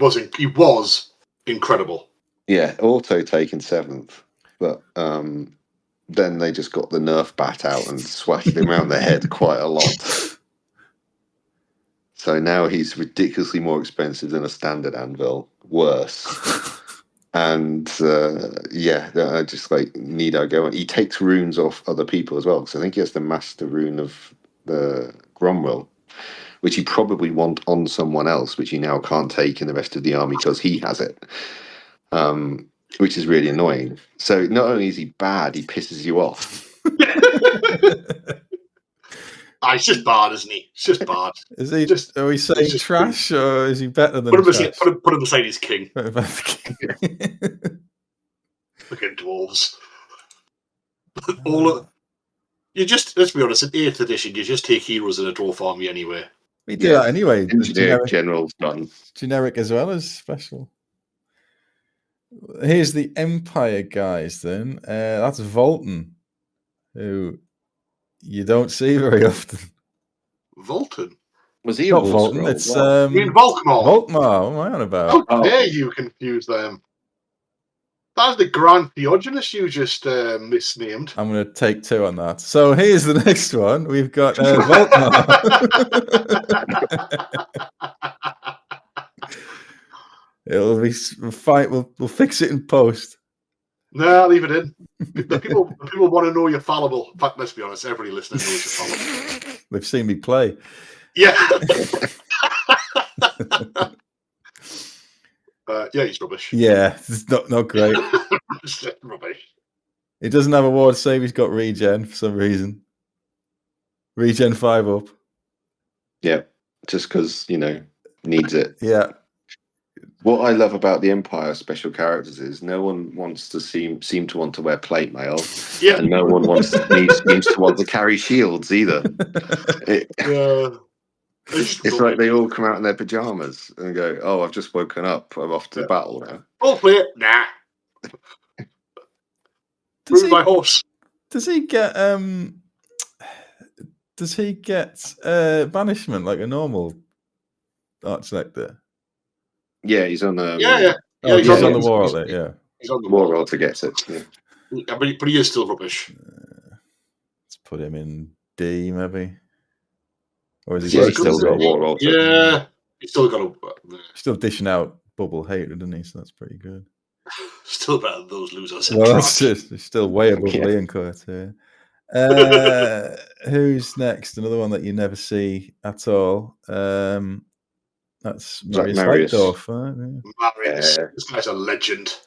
was incredible. Yeah, auto taken 7th, but then they just got the Nerf bat out and swatted him around the head quite a lot. So now he's ridiculously more expensive than a standard anvil. Worse. And I just need I go on. He takes runes off other people as well, because I think he has the master rune of the Gromwell, which he probably want on someone else, which he now can't take in the rest of the army because he has it, which is really annoying. So not only is he bad, he pisses you off. He's just bad, isn't he? It's just bad. Is he? Are we saying trash, or is he better than put trash? Put him beside his king. Look at dwarves. Let's be honest, in 8th edition, you just take heroes in a dwarf army anyway. We do that anyway. Generic general's done. Generic as well as special. Here's the Empire guys then. That's Volton, who you don't see very often. Volton? Was he a Not war Volton, scroll? it's I mean, Volkmar. Volkmar. What am I on about? How dare you confuse them? That's the Grand Theogenes you just misnamed. I'm going to take 2 on that. So here's the next one. We've got Volkmar. It'll be fine. We'll fix it in post. No, leave it in. The people want to know you're fallible. In fact, let's be honest, everybody listening knows you're fallible. They've seen me play. Yeah. Yeah, he's rubbish. Yeah, it's not great. Rubbish. He doesn't have a ward save. He's got regen for some reason. Regen 5 up. Yeah, just because, needs it. Yeah. What I love about the Empire special characters is no one wants to seem to want to wear plate mail, Yeah. and no one seems to want to carry shields either. It's like they all come out in their pajamas and go, "Oh, I've just woken up. I'm off to the battle now." I'll play it. Nah. Move my horse. Does he get banishment like a normal Archnectar? Yeah, he's on the he's on the war outlet. Yeah, he's on the war altar gets it. Yeah. But he is still rubbish. Let's put him in D maybe, or is he he's still got war altar? Yeah, he's still got still dishing out bubble hatred, doesn't he? So that's pretty good. Still better than those losers. Well, that's just still way above Leoncourt here. Who's next? Another one that you never see at all. That's Marius Leitdorf. Marius, this guy's a legend.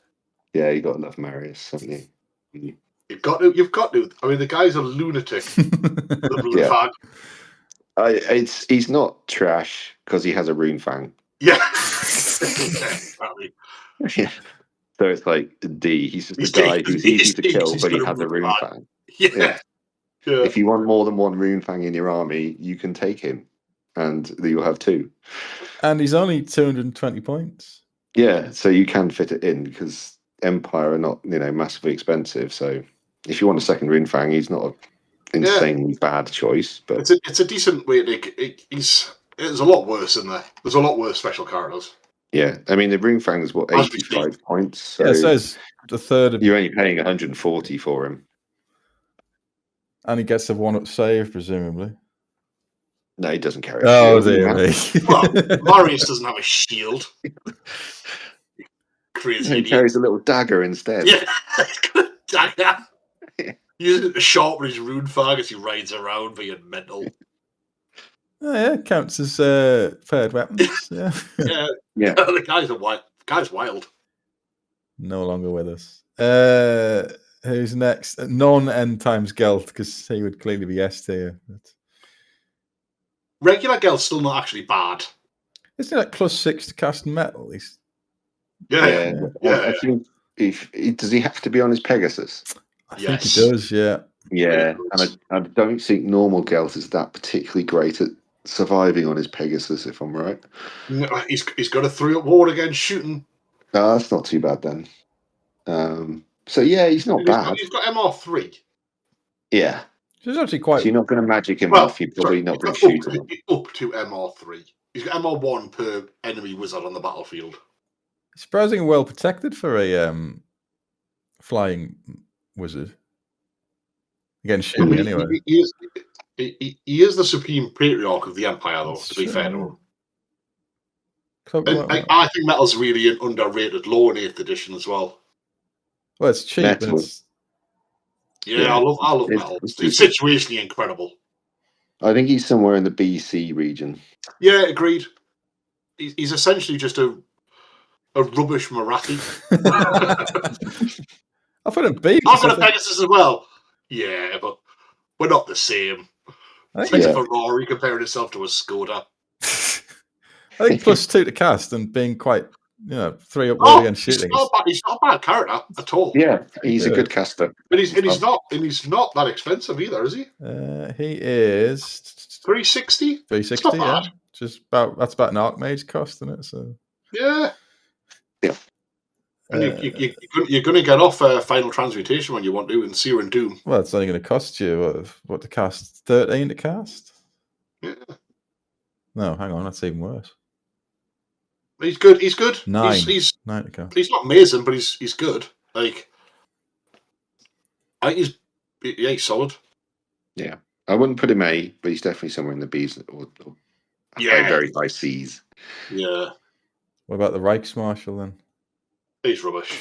Yeah, you got to love Marius, haven't you? You've got to. I mean, the guy's a lunatic. He's not trash because he has a rune fang. Yeah. Exactly. Yeah. So it's like D. He's just a guy who's easy to kill, but he has a rune fang. Yeah. If you want more than one rune fang in your army, you can take him, and you'll have 2. And he's only 220 points. Yeah, so you can fit it in because Empire are not, massively expensive. So if you want a second rune fang, he's not an insanely bad choice. But it's a decent way. There's a lot worse in there. There's a lot worse special characters. Yeah, I mean the rune fang is 85 points. So it says the third. You're only paying 140 for him, and he gets a 1-up save, presumably. No, he doesn't carry. Oh dear me! Well, Marius doesn't have a shield. Crazy. He carries a little dagger instead. Yeah, dagger. Using it to sharpen his rune fang as he rides around, being mental. Oh, yeah, counts as paired weapons. Yeah. Yeah. The guy's wild. No longer with us. Who's next? Non-N times Gelt, because he would clearly be S tier. Regular Gelt's still not actually bad. Isn't he like +6 to cast metal? Yeah. I think does he have to be on his Pegasus? I think he does. Yeah. Yeah, and I don't think normal Gelt is that particularly great at surviving on his Pegasus, if I'm right. No, he's got a 3-up ward against shooting. No, that's not too bad then. So yeah, he's not bad. He's got MR3. Yeah. He's actually quite. So you're not going to magic him off. You're probably not going to shoot him. Up to MR3. He's got MR1 per enemy wizard on the battlefield. Surprisingly well protected for a flying wizard. Against shooting, anyway. He is the supreme patriarch of the Empire, though, to be fair to him. I think metal's really an underrated lore in 8th edition as well. Well, it's cheap. I love metal. It's situationally incredible. I think he's somewhere in the BC region. Yeah, agreed. He's essentially just a rubbish Marathi. I put him B. I've got a Pegasus as well. Yeah, but we're not the same. It's like a Ferrari comparing itself to a Skoda. I think +2 to cast and being quite, 3-up ward against shooting. He's not a bad character at all. Yeah, he's a good caster. And he's not that expensive either, is he? He is 360. 360. Yeah, that's about an Archmage cost, isn't it? So yeah. You're going to get off Final Transmutation when you want to in Seer and Doom. Well, it's only going to cost you what to cast? 13 to cast? Yeah. No, hang on, that's even worse. He's good. He's good. 9. He's 9 to cast. He's not amazing, but he's good. Like, I think he's solid. Yeah, I wouldn't put him A, but he's definitely somewhere in the B's or very high C's. Yeah. What about the Reichsmarshal then? He's rubbish.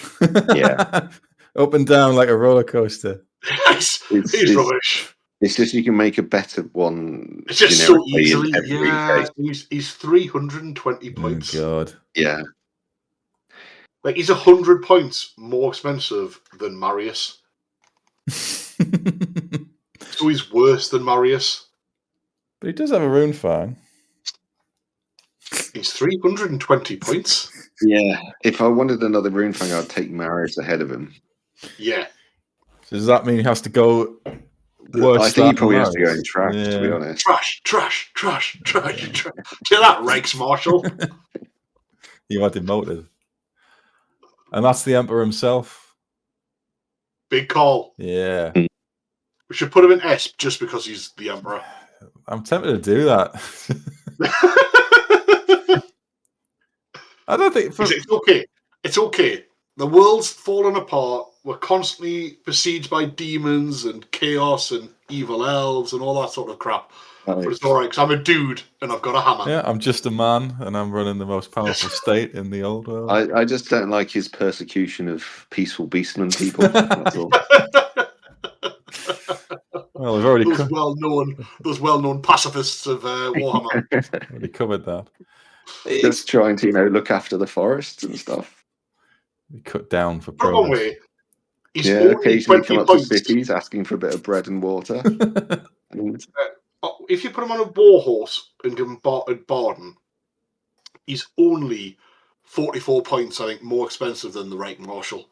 Yeah. Up and down like a roller coaster. he's rubbish. It's just you can make a better one. It's just so easily. In every case. He's 320 points. Oh, God. Yeah. Like, he's 100 points more expensive than Marius. So he's worse than Marius. But he does have a rune fang. He's 320 points. Yeah. If I wanted another rune fang, I'd take Marius ahead of him. Yeah. So does that mean he has to go worse? I think he probably has to go in trash, to be honest. Trash. Do you that, Reichsmarshal? You are demoted. And that's the Emperor himself. Big call. Yeah. We should put him in S just because he's the Emperor. I'm tempted to do that. I don't think... It's okay. It's okay. The world's fallen apart. We're constantly besieged by demons and chaos and evil elves and all that sort of crap. But it's all right, because I'm a dude and I've got a hammer. Yeah, I'm just a man and I'm running the most powerful state in the old world. I just don't like his persecution of peaceful beastmen people. That's all. Well, we've already those well-known pacifists of Warhammer. already covered that. Just trying to, look after the forests and stuff. We cut down for progress. Wrong way. He's occasionally come up to cities asking for a bit of bread and water. If you put him on a war horse and give him Barden, he's only 44 points, I think, more expensive than the Reich Marshal.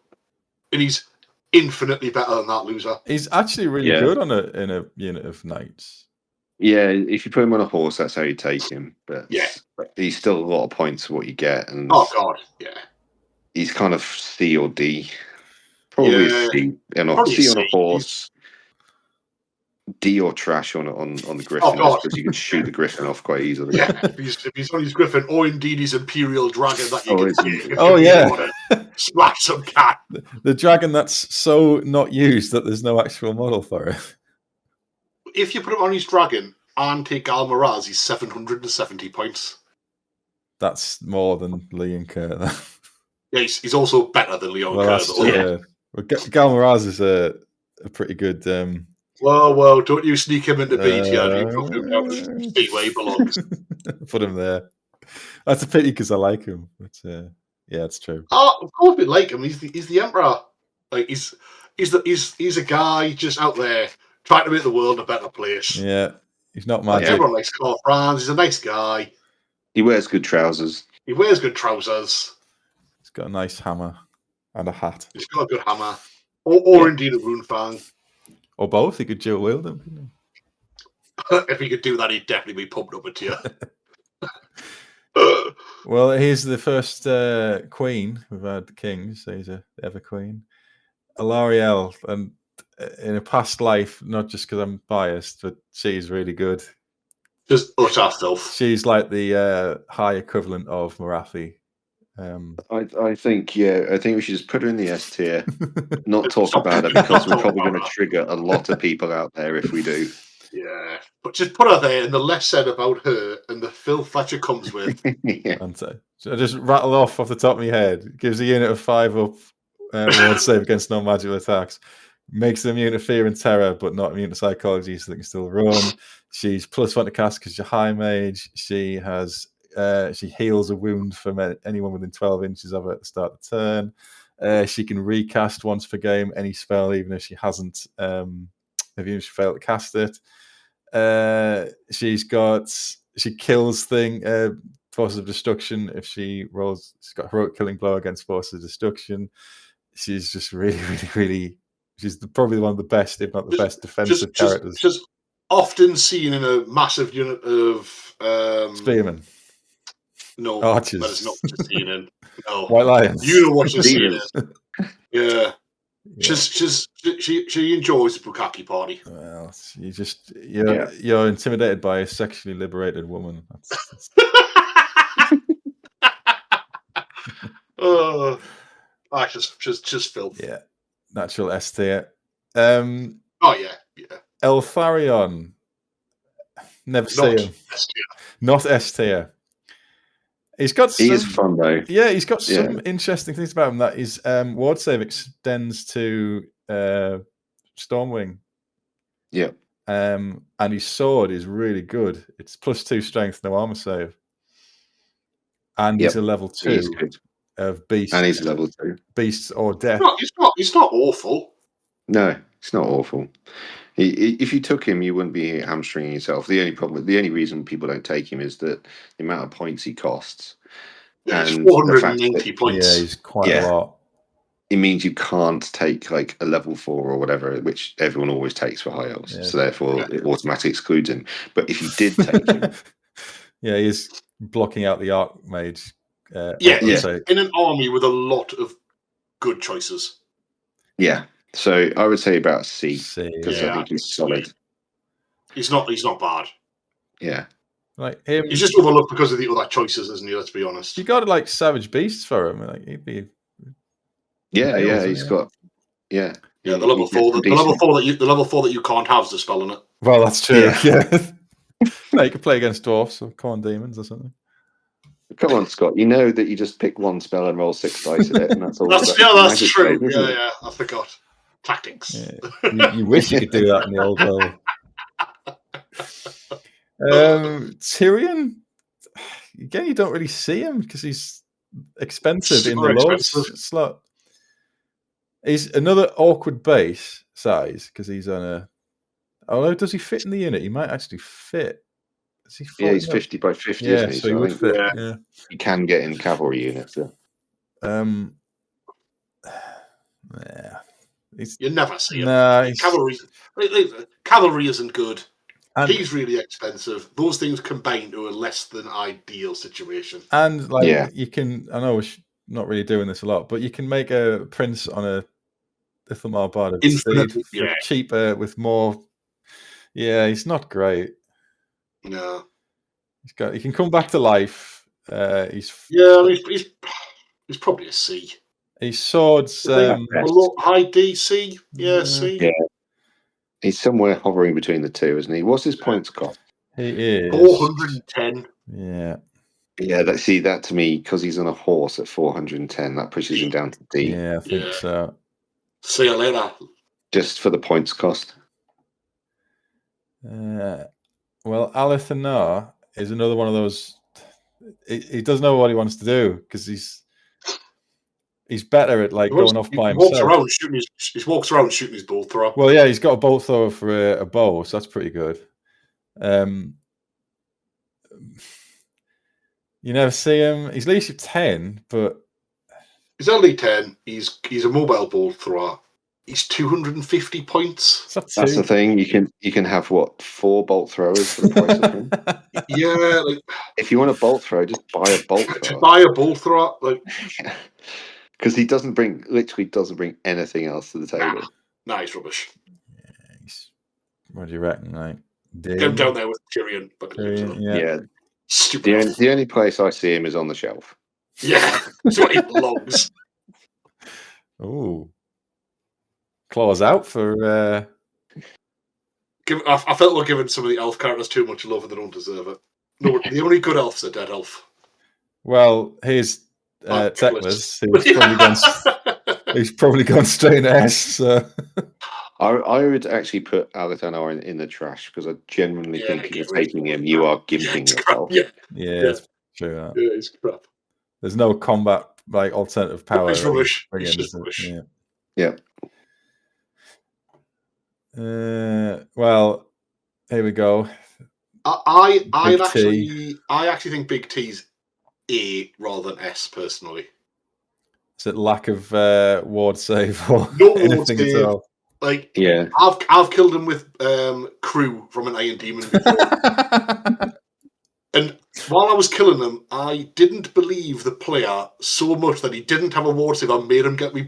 And he's infinitely better than that loser. He's actually really good in a unit of knights. Yeah, if you put him on a horse, that's how you take him. But yeah, he's still a lot of points for what you get. And oh God, yeah. He's kind of C or D. Probably C. C on a horse. D or trash on the Griffin, just because you can shoot the Griffin off quite easily. Yeah, if he's on his Griffin, or indeed his Imperial Dragon that you can take. Oh, yeah. Smash some cat. The dragon that's so not used that there's no actual model for it. If you put him on his dragon and take Almaraz, he's 770 points. That's more than Leon Kerr. Yeah, he's also better than Leon Kerr. Yeah. Well, Galmaraz is a pretty good... Well, don't you sneak him into B tier. You put him down to where he belongs. Put him there. That's a pity because I like him. But yeah, it's true. Oh, of course we like him. He's the Emperor. Like he's a guy just out there trying to make the world a better place. Yeah, he's not magic. Like, everyone likes Carl Franz. He's a nice guy. He wears good trousers. He's got a nice hammer and a hat. He's got a good hammer, or indeed a rune fang. Or both. He could dual wield them. If he could do that, he'd definitely be pumped up a tier. Well, he's the first queen. We've had kings, so he's a ever queen. Alarielle, and in a past life, not just because I'm biased, but she's really good. Just utter filth. She's like the high equivalent of Marathi. I think we should just put her in the S tier, not talk about her because we're probably going to trigger a lot of people out there if we do. Yeah, but just put her there, and the less said about her and the filth that she comes with. Yeah. And so I just rattle off the top of my head. Gives a unit of 5 up, ward save against non-magical attacks. Makes them immune to fear and terror, but not immune to psychology, so they can still run. She's +1 to cast because she's a high mage. She has. She heals a wound from anyone within 12 inches of her at the start of the turn. She can recast once per game any spell, even if she hasn't, even if she failed to cast it. She kills forces of destruction if she rolls. She's got heroic killing blow against forces of destruction. She's just really, really, really. She's probably one of the best, if not the best, defensive characters. Just often seen in a massive unit of Spearmen. No, Archers. that is not what you're seeing in. No. White Lions. You know what you're seeing Demons. in. Yeah. Yeah. She enjoys the Bukkake party. Well, you're intimidated by a sexually liberated woman. That's... Just filth. Yeah, natural S tier. Oh yeah. Eltharion. Never see him. S tier. Not S tier. He's got some, He is fun though. Yeah, he's got some interesting things about him. That his ward save extends to Stormwing. Yeah. And his sword is really good. It's +2 strength, no armor save. And he's a level 2 of beasts. And he's level 2. Beasts or death. He's not awful. No, it's not awful. If you took him, you wouldn't be hamstringing yourself. The only reason people don't take him is that the amount of points he costs. Yeah, and it's 490 points. Yeah, he's quite a lot. It means you can't take like a level 4 or whatever, which everyone always takes for high elves. Yeah. So therefore, it automatically excludes him. But if you did take him, yeah, he's blocking out the Archmage. In an army with a lot of good choices. Yeah, so I would say about C because I think he's solid. He's not bad. Yeah, like him. He's just overlooked because of the other choices, isn't he? Let's be honest. You got like Savage Beasts for him. Like he'd be. He's got. Yeah, the level 4. The level 4 that you can't have is a spell on it. Well, that's true. Yeah. You can play against dwarfs or common demons or something. Come on, Scott. You know that you just pick one spell and roll 6 dice at it, and that's all. That's true. Spell, I forgot. Tactics. Yeah. You wish you could do that in the old world. Tyrion. Again, you don't really see him because he's expensive in the Lord's slot. He's another awkward base size because he's on a. Although, does he fit in the unit? He might actually fit. Does he fit? Yeah, he's 50 by 50. Yeah, isn't he? so he would fit. Yeah. He can get in cavalry units. Yeah. Yeah. You never see him. Nah, cavalry isn't good. And he's really expensive. Those things combine to a less than ideal situation. And you can. I know we're not really doing this a lot, but you can make a prince on a Ithamar Bard of Speed cheaper with more. Yeah, he's not great. No, he can come back to life. He's probably a C. His swords high DC. Yeah, C. Yeah, he's somewhere hovering between the two, isn't he? What's his points cost? He is 410. Yeah. Yeah, that to me, because he's on a horse at 410, that pushes him down to D. Yeah, I think so. See you later. Just for the points cost. Well, Alethanar is another one of those. He doesn't know what he wants to do because he's better at going off by himself. He walks around shooting his bolt thrower. Well, yeah, he's got a bolt thrower for a bow, so that's pretty good. You never see him. He's leadership 10, but he's only 10. He's a mobile bolt thrower. He's 250 points. That's the thing. You can have 4 bolt throwers for the price of him. Yeah, if you want a bolt thrower, just buy a bolt thrower. Just buy a bolt thrower, because he literally doesn't bring anything else to the table. Nah, he's rubbish. Yeah, what do you reckon? Get him down there with Tyrion. Yeah. Stupid. The only place I see him is on the shelf. Yeah, that's where he belongs. Oh. Claws out for. I felt we're giving some of the elf characters too much love and they don't deserve it. No, the only good elf's a dead elf. Well, here's Teclis, who's probably gone straight S. So. I would actually put Alethanar in the trash because I genuinely think if you're taking him, you are gimping yourself. It's true. Yeah, it's crap. There's no combat alternative power. It's rubbish. It's just rubbish. Yeah. Well, here we go. I actually think Big T's A rather than S personally. Is it lack of ward save or anything at all? I've killed him with crew from an Iron Demon before. And while I was killing them, I didn't believe the player so much that he didn't have a ward save. I made him get me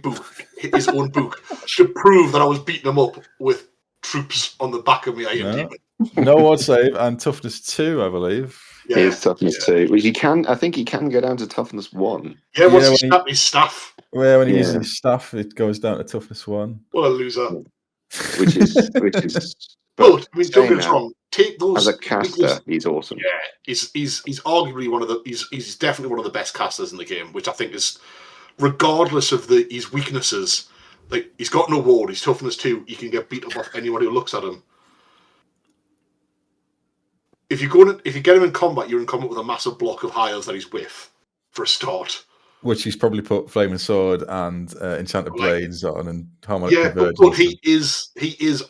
his own book, to prove that I was beating him up with troops on the back of me iron demon. No ward save and toughness 2, I believe. Yeah, He is toughness 2. Which I think he can go down to toughness 1. Yeah, once he snapped his staff. Well, when he uses his staff, it goes down to toughness 1. What a loser. Which is but I mean, don't get us wrong. Take those as a caster, he's awesome. Yeah, he's arguably he's definitely one of the best casters in the game, which I think is, regardless of his weaknesses, like he's got no ward, he's toughness 2, he can get beat up off anyone who looks at him. If you get him in combat, you're in combat with a massive block of hiles that he's with for a start. Which he's probably put Flaming Sword and Enchanted Blades on and Harmonic Convergence. But he is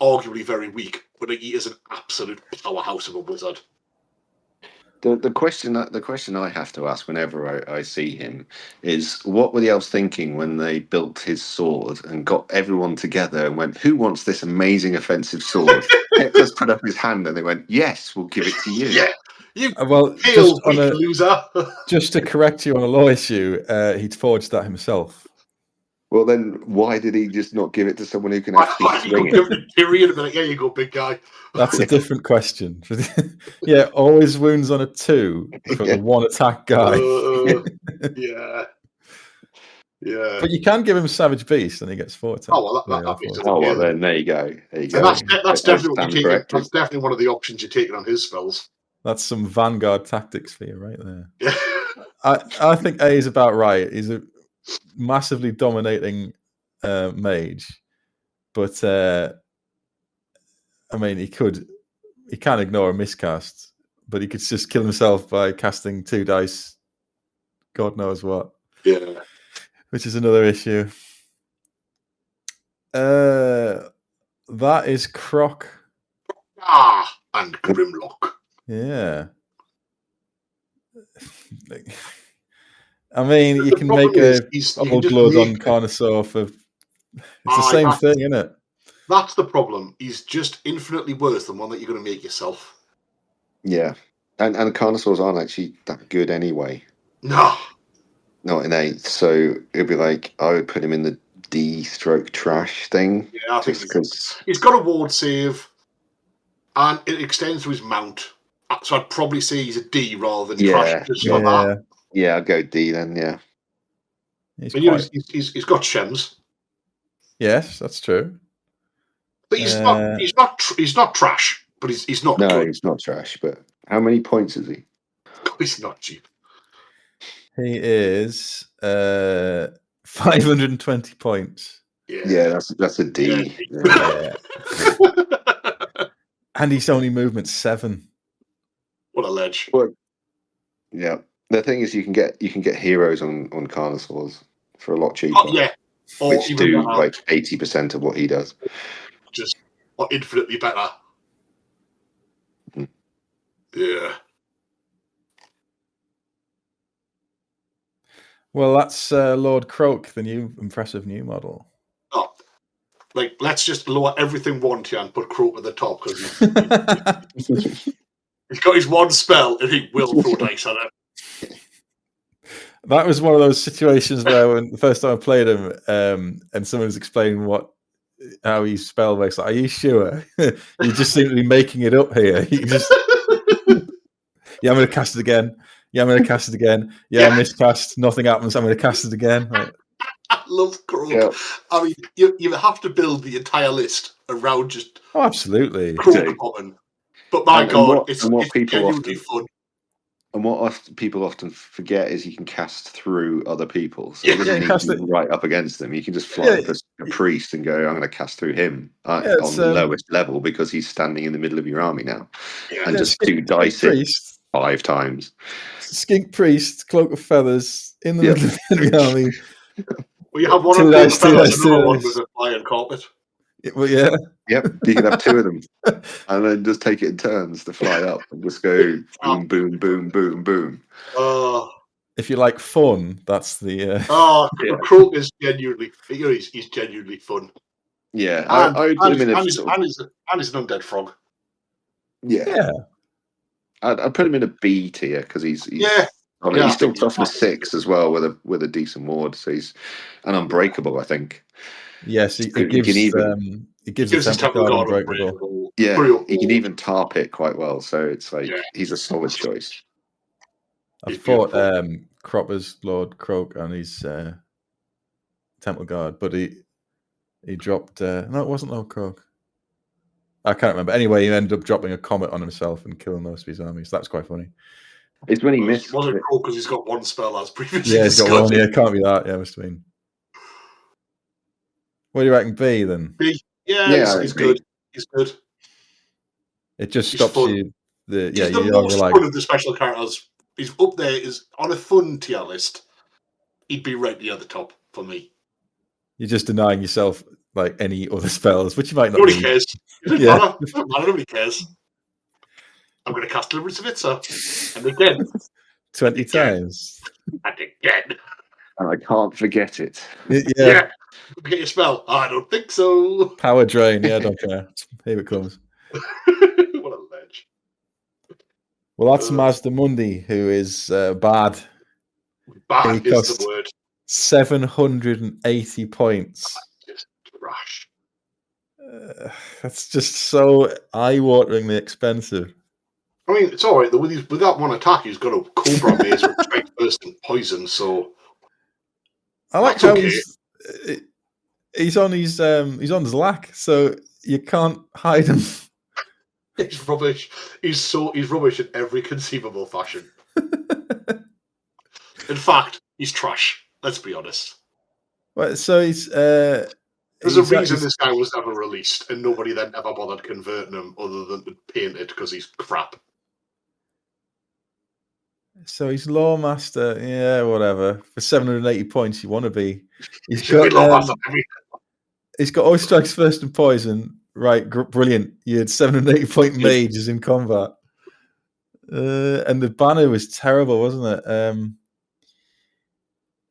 arguably very weak, but he is an absolute powerhouse of a wizard. The question I have to ask whenever I see him is, what were the elves thinking when they built his sword and got everyone together and went, who wants this amazing offensive sword? Hector's put up his hand and they went, yes, we'll give it to you. Yeah. You loser. Just to correct you on a law issue, he'd forged that himself. Well, then why did he just not give it to someone who can actually swing it? Period. A minute. Yeah, you go, big guy. That's a different question. Yeah, always wounds on a 2 for the 1 attack guy. Yeah. Yeah. But you can give him Savage Beast and he gets 4 attacks. Well, then there you go. There you go. That's definitely what you're taking. That's definitely one of the options you're taking on his spells. That's some Vanguard tactics for you right there. Yeah. I think A is about right. He's a massively dominating mage, but I mean, he can ignore a miscast, but he could just kill himself by casting 2 dice, God knows what. Yeah. Which is another issue. That is Croc. And Grimlock. Yeah. I mean, you can make a whole blood on Carnosaur for... It's the same thing, isn't it? That's the problem. He's just infinitely worse than one that you're going to make yourself. Yeah. And Carnosaurs aren't actually that good anyway. No. Not in 8th. So it'd be like, I would put him in the D/trash thing. Yeah, I think he's got a ward save, and it extends to his mount. So I'd probably say he's a D rather than trash. Just for that. Yeah, I'll go D then. Yeah. He's got shems. Yes, that's true. But he's not trash. But he's not. No, good. He's not trash. But how many points is he? He's not cheap. He is 520 points. Yeah, that's a D. Yeah. And he's only movement 7. What a ledge. Well, yeah. The thing is, you can get heroes on Carnosaurs for a lot cheaper. Oh, yeah. Which do like 80% of what he does. Just infinitely better. Yeah. Well, that's Lord Croak, the impressive new model. Oh, like, let's just lower everything 1 tier and put Croak at the top, because he's got his 1 spell and he will throw dice at it. That was one of those situations where, when the first time I played him, and someone was explaining how he spell works, like, are you sure? You just seem to be making it up here. You just, yeah, I'm going to cast it again. Yeah, I'm going to cast it again. Yeah, I miscast. Nothing happens. I'm going to cast it again. Like, I love Croak. Yeah. I mean, you have to build the entire list around just absolutely Croak common. But my God, it's genuinely fun. And what people often forget is you can cast through other people. So it doesn't need to be right up against them. You can just fly up a priest and go, I'm going to cast through him on the lowest level because he's standing in the middle of your army now. Yeah, and just do dice it 5 times. Skink priest, cloak of feathers, in the middle of the army. Well, you have one of those feathers and another one with a flying carpet. Well, yeah. Yep, you can have 2 of them. And then just take it in turns to fly up and just go boom, boom, boom, boom, boom. If you like fun, that's the... Croak is genuinely... He's genuinely fun. Yeah, and he's an undead frog. Yeah. I'd put him in a B tier because he's Yeah. he's still toughness 6 as well with a decent ward, so he's an unbreakable, I think. Yes, it gives his Temple Guard unbreakable. Yeah, he can even tarp it quite well, so it's like he's a solid choice. I thought Cropper's Lord Croak on his Temple Guard, but he dropped. No, it wasn't Lord Croak. I can't remember. Anyway, he ended up dropping a comet on himself and killing most of his armies. That's quite funny. It's when he missed. Wasn't Croak because he's got one spell as previously. Yeah, he's got one. Yeah, can't be that. Yeah, must have been. What do you reckon, B then? B. Yeah, he's good. He's good. It just stops you. He's the most fun of the special characters. He's up there. Is on a fun tier list. He'd be right near the top for me. You're just denying yourself like any other spells, which you might not. Nobody cares. It doesn't matter. It doesn't matter. Nobody cares. I'm going to cast Deliverance of Itza. And again. 20 times. And again. And I can't forget it. Yeah. Get your spell. I don't think so. Power drain. Yeah, I don't care. Here it comes. What a ledge. Well, that's Mazda Mundi, who is bad. Bad is the word. 780 points. Just trash. That's just so eye-wateringly expensive. I mean, it's all right though. With that one attack, he's got a Cobra Mace with strength, burst, and poison. So I like how he's on his Zlak, so you can't hide him. He's rubbish. He's rubbish in every conceivable fashion. In fact, he's trash. Let's be honest. Well, so he's. There's a reason this guy was never released, and nobody then ever bothered converting him, other than to paint it because he's crap. So he's Lawmaster, yeah, whatever. For 780 points, you want to be. He's got Always Strikes First and Poison. Right, brilliant. You had 780 point mages in combat. And the banner was terrible, wasn't it?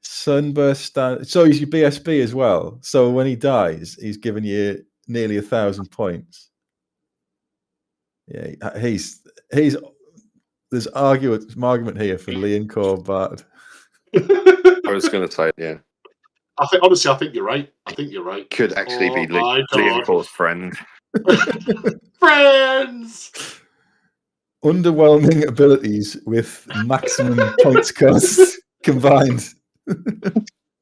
Sunburst. So he's your BSB as well. So when he dies, he's giving you nearly 1,000 points. Yeah, he's. There's argument here for Leon Corbett. I was going to say, yeah. I think you're right. Could actually be Leon Cor's friend. Friends! Underwhelming abilities with maximum points cost combined.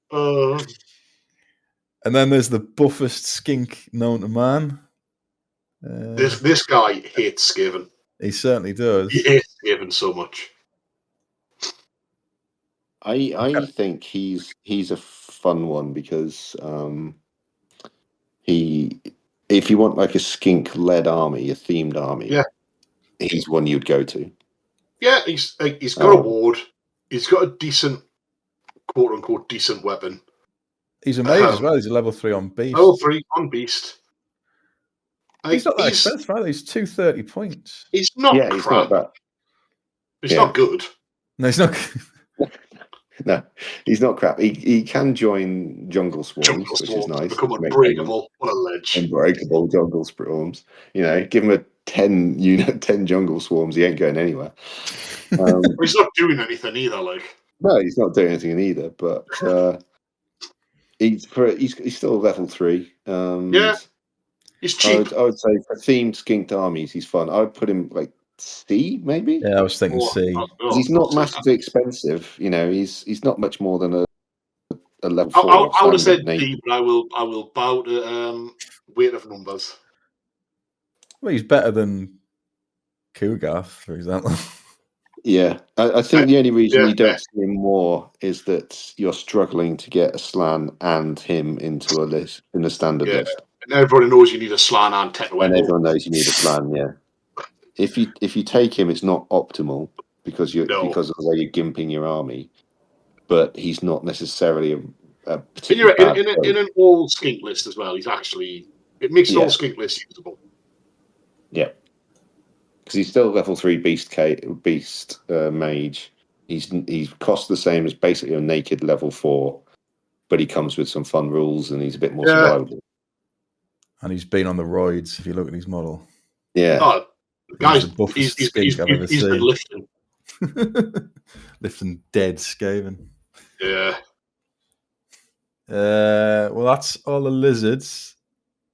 And then there's the buffest skink known to man. This guy hates Skaven. He certainly does. He hates Skaven so much. I think he's a fun one because if you want like a skink-led army, a themed army, he's one you'd go to. Yeah, he's got a ward. He's got a decent, quote unquote, decent weapon. He's a mage as well. He's a level 3 on beast. Level 3 on beast. He's not that expensive, right? He's 230 points. He's not crap. He's not bad. He's not good. No, he's not good. No, he's not crap. He can join Jungle Swarms, which is nice. Become unbreakable. What a ledge. Unbreakable Jungle Swarms. You know, give him a 10 Jungle Swarms, he ain't going anywhere. He's not doing anything either, like. No, he's not doing anything either, but he's still level 3. He's cheap. I would say for themed skinked armies, he's fun. I would put him like C, maybe. Yeah, I was thinking C. He's not massively expensive. You know, he's not much more than a level 4. I would have said D, but I will bow to weight of numbers. Well, he's better than Kugath, for example. Yeah, I think the only reason you don't see him more is that you're struggling to get a Slan and him into a list in the standard list. And everybody knows you need a Slan and Teto. And everyone knows you need a Slan, yeah. If you take him, it's not optimal because of the way you're gimping your army, but he's not necessarily a particular in an all skink list as well. He's actually makes the all skink list usable. Yeah, because he's still level 3 beast mage. He's cost the same as basically a naked level 4, but he comes with some fun rules and he's a bit more survivable. And he's been on the roids. If you look at his model, yeah. Guys, the buffest he's skink I've ever been seen. lifting. Lifting dead Skaven. Yeah. Well, that's all the lizards.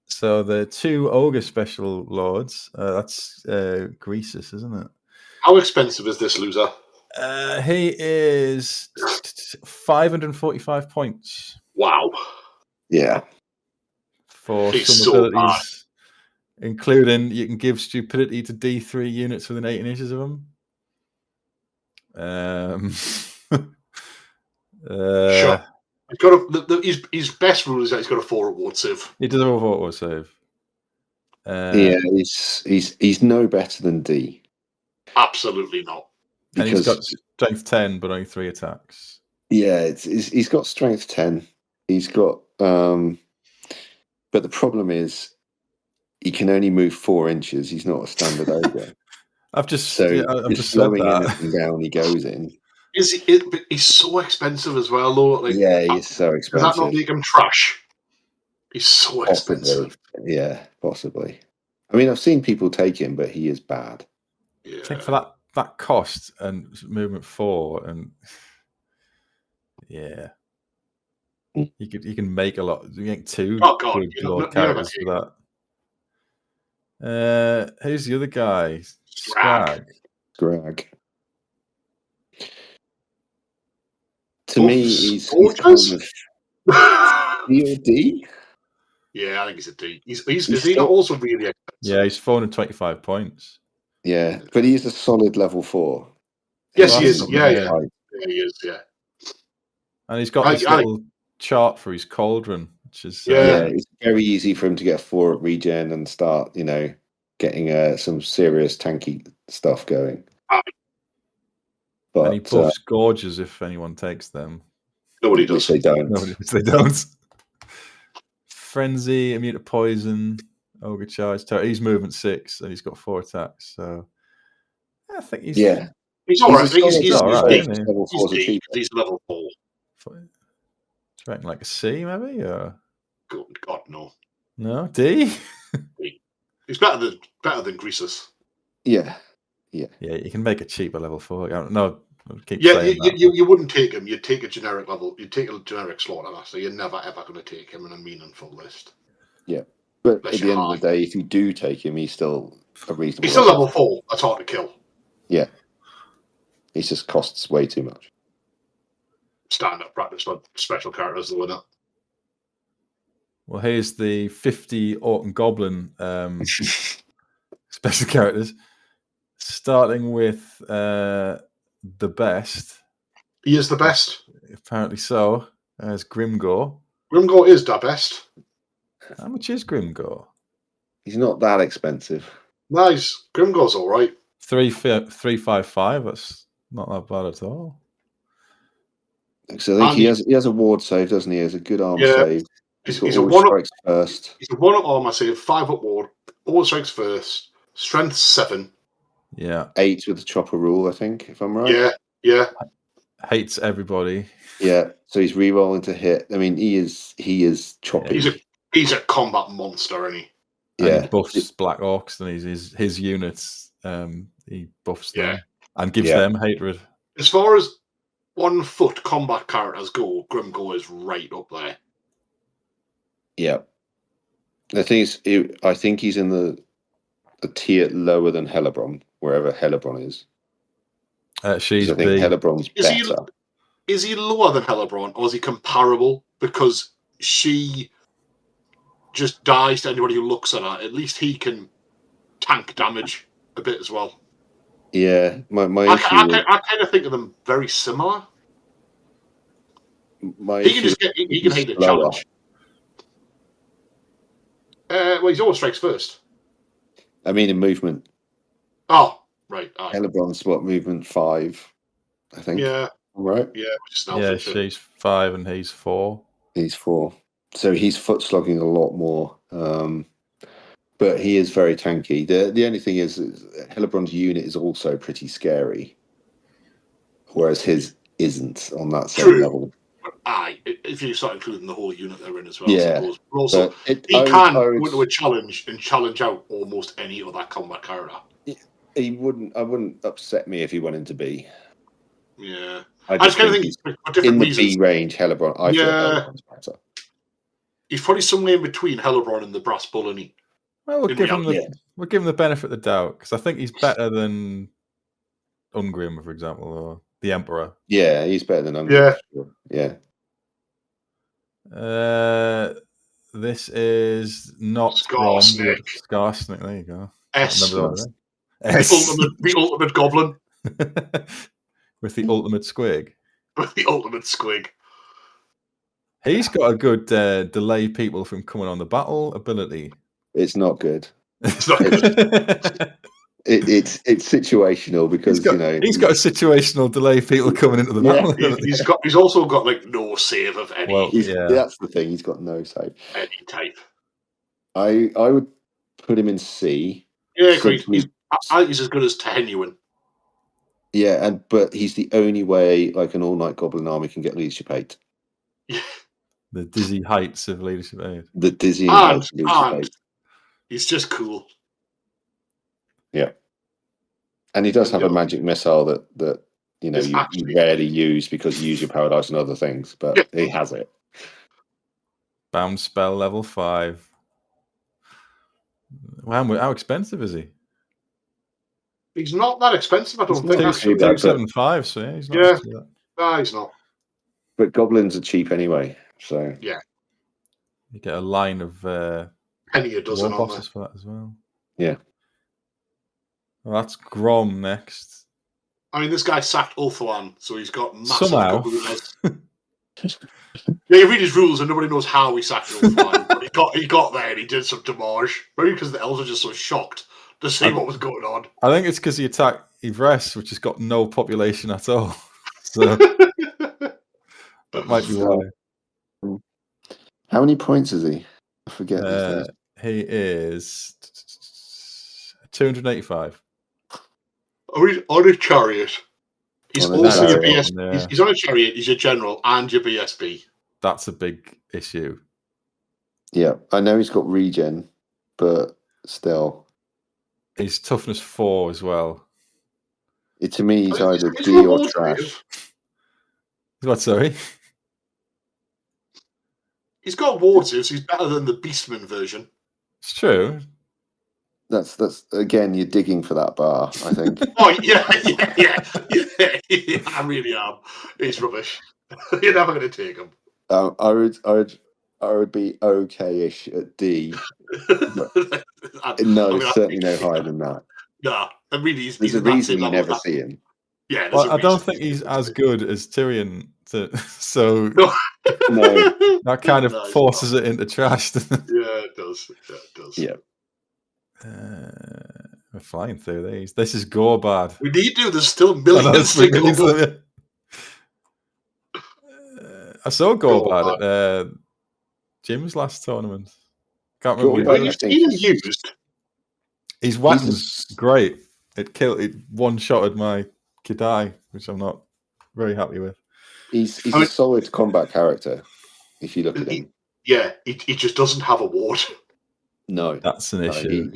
So the 2 ogre special lords. That's Greasus, isn't it? How expensive is this loser? He is 545 points. Wow. Yeah. For He's some so abilities, including you can give stupidity to D3 units within 18 inches of him. Sure. He's got his best rule is that he's got a 4 reward save. He does have a auto save. Yeah, he's no better than D. Absolutely not. And he's got Because strength 10, but only 3 attacks. yeah, he's got strength 10. He's got but the problem is he can only move 4 inches. He's not a standard ogre. I've just slowing anything down he goes in. But he's so expensive as well, though. Like, Yeah, he's so expensive. Does that not make him trash? He's so expensive. Yeah, possibly. I mean, I've seen people take him, but he is bad. Yeah. I think for that cost and movement 4, and yeah, you can make a lot. You can make 2 good lord characters for that. Who's the other guy? Scrag. To me, he's kind of D or D. Yeah, I think he's a D. Is he not also really expensive? Yeah, he's 425 points. Yeah, but he's a solid level 4. Yes, he is. Yeah, he is. Yeah, and he's got this little chart for his cauldron, which is it's very easy for him to get 4 at regen and start, getting some serious tanky stuff going. But and he buffs gorges if anyone takes them. Nobody does. They don't. They don't. Frenzy, immune to poison, ogre charge. He's movement 6, and he's got 4 attacks. So I think he's He's all right. He's level 4. He's level 4. It's ranking like a C, maybe. Or God, no. No, D. He's better than Greasus. Yeah. You can make a cheaper level 4. No, you wouldn't take him. You'd take a generic level. You'd take a generic slaughtermaster. You're never ever going to take him in a meaningful list. Yeah, but at the end of the day, if you do take him, he's still a reasonable. He's still level 4. That's hard to kill. Yeah, he just costs way too much. Stand-up practice for special characters, though, isn't it? Well, here's the 50 Orc and Goblin special characters. Starting with the best. He is the best. Apparently so. As Grimgore. Grimgore is the best. How much is Grimgore? He's not that expensive. Nice. Grimgore's all right. 355. That's not that bad at all. So I think he has a ward save, doesn't he? He has a good arm save. He's a 1-up strikes first. He's a 1-up armor save, 5-up ward, all strikes first, strength 7. Yeah. 8 with the chopper rule, I think, if I'm right. Yeah. Hates everybody. Yeah. So he's re-rolling to hit. I mean, he is choppy. He's a combat monster, isn't he? Yeah. And he buffs Black Orcs, and his units. He buffs them and gives them hatred. As far as 1-foot combat characters go, Grimgore is right up there. Yeah. The thing is, I think he's in the tier lower than Hellebron, wherever Hellebron is. She's I think Hellebron's better. Is he lower than Hellebron, or is he comparable? Because she just dies to anybody who looks at her. At least he can tank damage a bit as well. Yeah, my I kind of think of them very similar. He can hate a challenge. Well, he's always strikes first. I mean, in movement. Oh, right. Hellebron's movement 5, I think. Yeah. Right? Yeah, she's 5 and he's 4. He's 4. So he's foot slogging a lot more. But he is very tanky. The only thing is Hellebron's unit is also pretty scary. Whereas his isn't on that same level. If you start including the whole unit they're in as well. Yeah. But also, he can go into a challenge and challenge out almost any other combat character. He wouldn't. I wouldn't upset me if he went into B. Yeah. I just kind of think he's for different in the reasons. B range. Hellebron. I feel Hellebron's better. He's probably somewhere in between Hellebron and the Brass Bull, isn't he? Well, we'll give him the benefit of the doubt because I think he's better than Ungrim, for example, or the Emperor. Yeah, he's better than Ungrim. Yeah. This is not Scarsnick. Scarsnick. There you go. S. The ultimate goblin with the ultimate squig. With the ultimate squig. He's got a good delay people from coming on the battle ability. It's not good. It's not good. It's situational because he's got a situational delay people coming into the battle. He's also got like no save of any. Well, that's the thing. He's got no save. Any type. I would put him in C. Yeah, agreed. I think he's as good as Tehenuan. Yeah, but he's the only way like an all-night goblin army can get leadership 8. Yeah. The dizzy heights of leadership 8. The dizzy heights of leadership 8. He's just cool. Yeah. And he does have a magic missile that you rarely use because you use your paradise and other things, but he has it. Bound spell level 5. Wow, how expensive is he? He's not that expensive, I don't think. 275, so he's not. Yeah. No, he's not. But goblins are cheap anyway, so yeah. You get a line of penny a dozen war bosses for that as well. Yeah. Well, that's Grom next. I mean, this guy sacked Ulthuan, so he's got massive somehow. Yeah, you read his rules and nobody knows how he sacked Ulthuan, but he got there and he did some damage. Maybe because the elves are just so shocked to see what was going on. I think it's because he attacked Ivres, which has got no population at all. So that might be why. How many points is he? I forget these days. He is 285. On a chariot. He's also your BSB. Yeah. He's on a chariot. He's your general and your BSB. That's a big issue. Yeah, I know he's got regen, but still, he's toughness 4 as well. To me, he's either D or trash. What? Sorry. He's got water, so he's better than the Beastman version. It's true. That's again, you're digging for that bar, I think. Oh yeah. I really am. He's rubbish. You're never going to take him. I would be okay-ish at D. Certainly no higher than that. No, I mean there's a reason you never see him. Yeah, well, I don't think he's as good as Tyrion, so no. that kind of forces it into trash. Yeah, it does. Yeah. We're flying through these. This is Gorbad. We need to. There's still millions to go. I saw Gorbad at Jim's last tournament. Can't remember. He's been used. His weapon's great. It one-shotted my Kidai, which I'm not very happy with. He's a solid combat character, if you look at him. Yeah, he just doesn't have a ward. No. That's an issue.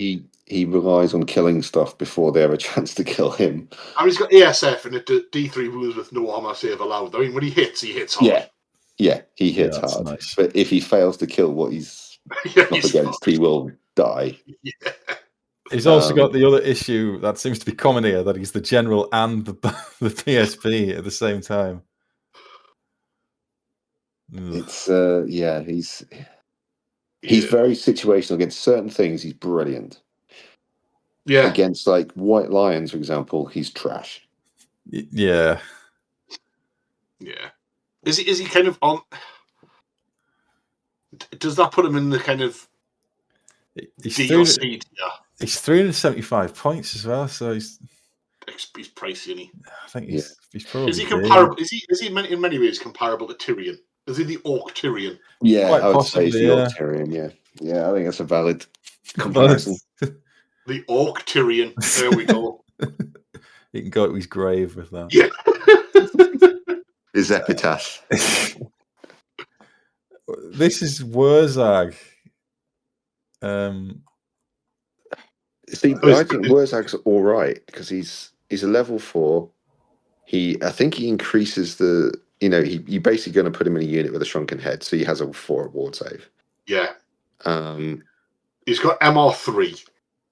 He relies on killing stuff before they have a chance to kill him. I mean, he's got ASF and D3 wounds with no armor save allowed. I mean, when he hits hard. Yeah, he hits hard. Nice. But if he fails to kill what he's up against, he will die. Yeah. He's also got the other issue that seems to be common here, that he's the general and the PSP at the same time. It's he's very situational against certain things. He's brilliant. Yeah. Against like White Lions, for example, he's trash. Yeah. Yeah. Is he kind of on? Does that put him in the kind of D or C tier? He's 375 points as well, so he's pricey, isn't he? I think he's probably. Is he comparable? Is he in many ways comparable to Tyrion? Is he the Orc Tyrion? Yeah, quite I would possibly, say he's the Orc Tyrion. Yeah, I think that's a valid comparison. The Orc Tyrion. There we go. You can go to his grave with that. Yeah. His epitaph. This is Wurzag. See, I think Wurzag's all right because he's a level 4. I think he increases the. You're basically going to put him in a unit with a shrunken head, so he has a 4 ward save. Yeah. Um, He's got MR3.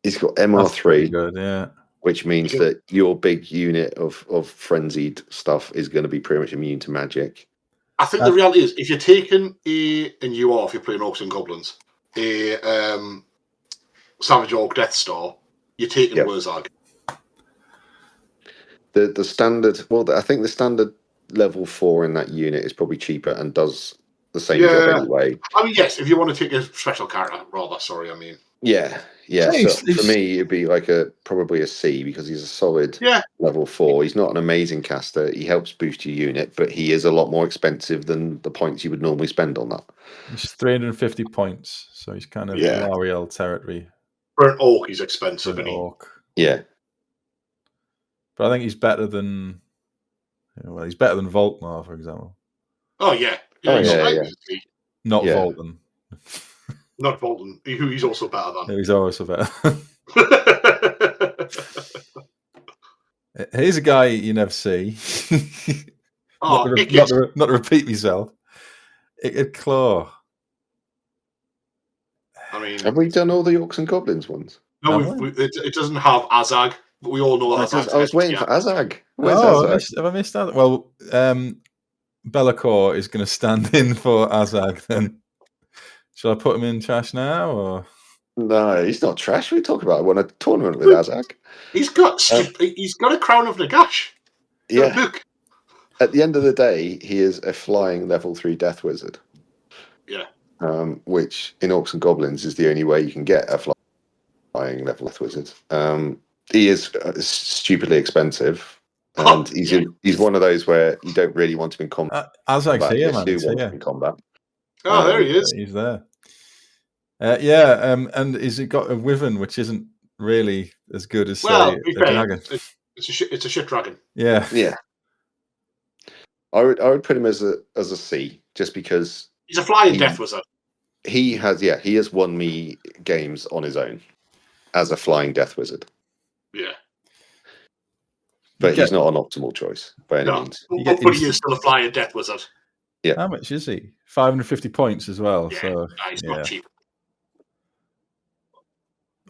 He's got That's MR3, pretty good, yeah. which means that your big unit of frenzied stuff is going to be pretty much immune to magic. I think the reality is, if you're taking if you're playing Orcs and Goblins, a Savage Orc Death Star, you're taking Wurzag. The standard, I think the standard level 4 in that unit is probably cheaper and does the same job anyway. I mean, yes, if you want to take a special character, Yeah. So for me, it'd be like probably a C because he's a solid level 4. He's not an amazing caster. He helps boost your unit, but he is a lot more expensive than the points you would normally spend on that. He's 350 points, so he's kind of L'Oreal territory. For an Orc, he's expensive. For an Orc. Yeah. But I think he's better than. Well, he's better than Voltmar, for example. Oh yeah. Yeah. Not Volton. Not Volton, who he's also better than. No, he's also better. Here's a guy you never see. Not to repeat myself. Icked Claw. I mean, have we done all the Orcs and Goblins ones? No, it doesn't have Azag, but we all know Azag. I was waiting for Azag. Where's Azag? Have I missed that? Well, Be'lakor is going to stand in for Azag then. Shall I put him in trash now? Or? No, he's not trash. We talk about. I won a tournament with Azag. He's got a crown of Nagash. Yeah. Look. At the end of the day, he is a flying level 3 death wizard. Yeah. Which in Orcs and Goblins is the only way you can get a flying level death wizard. He is stupidly expensive, and he's one of those where you don't really want him in combat. Azag's here, man. You do want him in combat. Oh, there he is. He's there. And he's got a Wyvern, which isn't really as good as a dragon. It's a shit dragon. Yeah. I would put him as a C, just because he's a flying death wizard. He has won me games on his own as a flying death wizard. Yeah. But he's not an optimal choice by any means. But he is still a flying death wizard. Yeah. How much is he? 550 points as well. Yeah, so he's not cheap.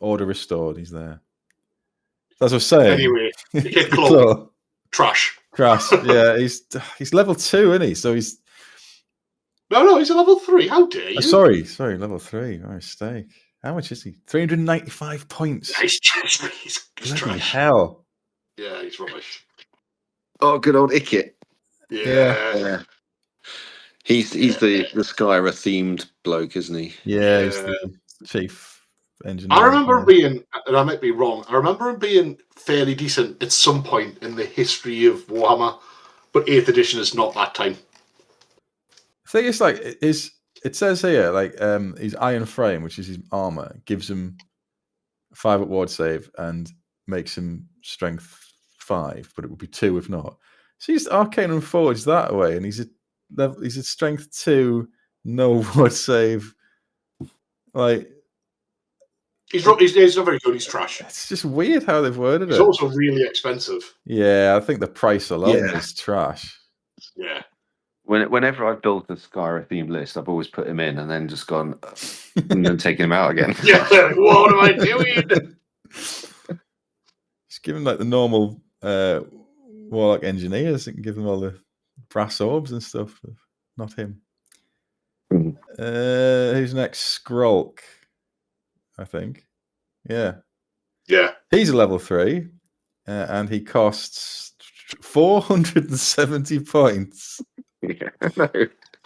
Order restored. He's there. As I was saying. Anyway, Claw. Trash. Yeah, he's level 2, isn't he? So he's. No, he's a level 3. How dare you? Sorry, level 3. My mistake. How much is he? 395 points. Yeah, he's trash. Hell. Yeah, he's rubbish. Oh, good old Ickit. Yeah. He's the Skyra themed bloke, isn't he? Yeah, he's the chief engineer. I remember him being, and I might be wrong, I remember him being fairly decent at some point in the history of Warhammer, but 8th edition is not that time. I think it's like it says here, like his iron frame, which is his armor, gives him 5 at ward save and makes him strength 5, but it would be 2 if not. So he's Arcane and Forge that way, and he's a strength 2, no ward save. Like he's not very good. He's trash. It's just weird how they've worded it. He's also really expensive. Yeah, I think the price alone is trash. Yeah. Whenever I've built a Skyra themed list, I've always put him in and then just gone and then taken him out again. Yeah, what am I doing? Just give him like the normal Warlock engineers that can give them all the brass orbs and stuff. Not him. Who's next? Skrulk, I think. Yeah. He's a level 3, and he costs 470 points. Yeah, no.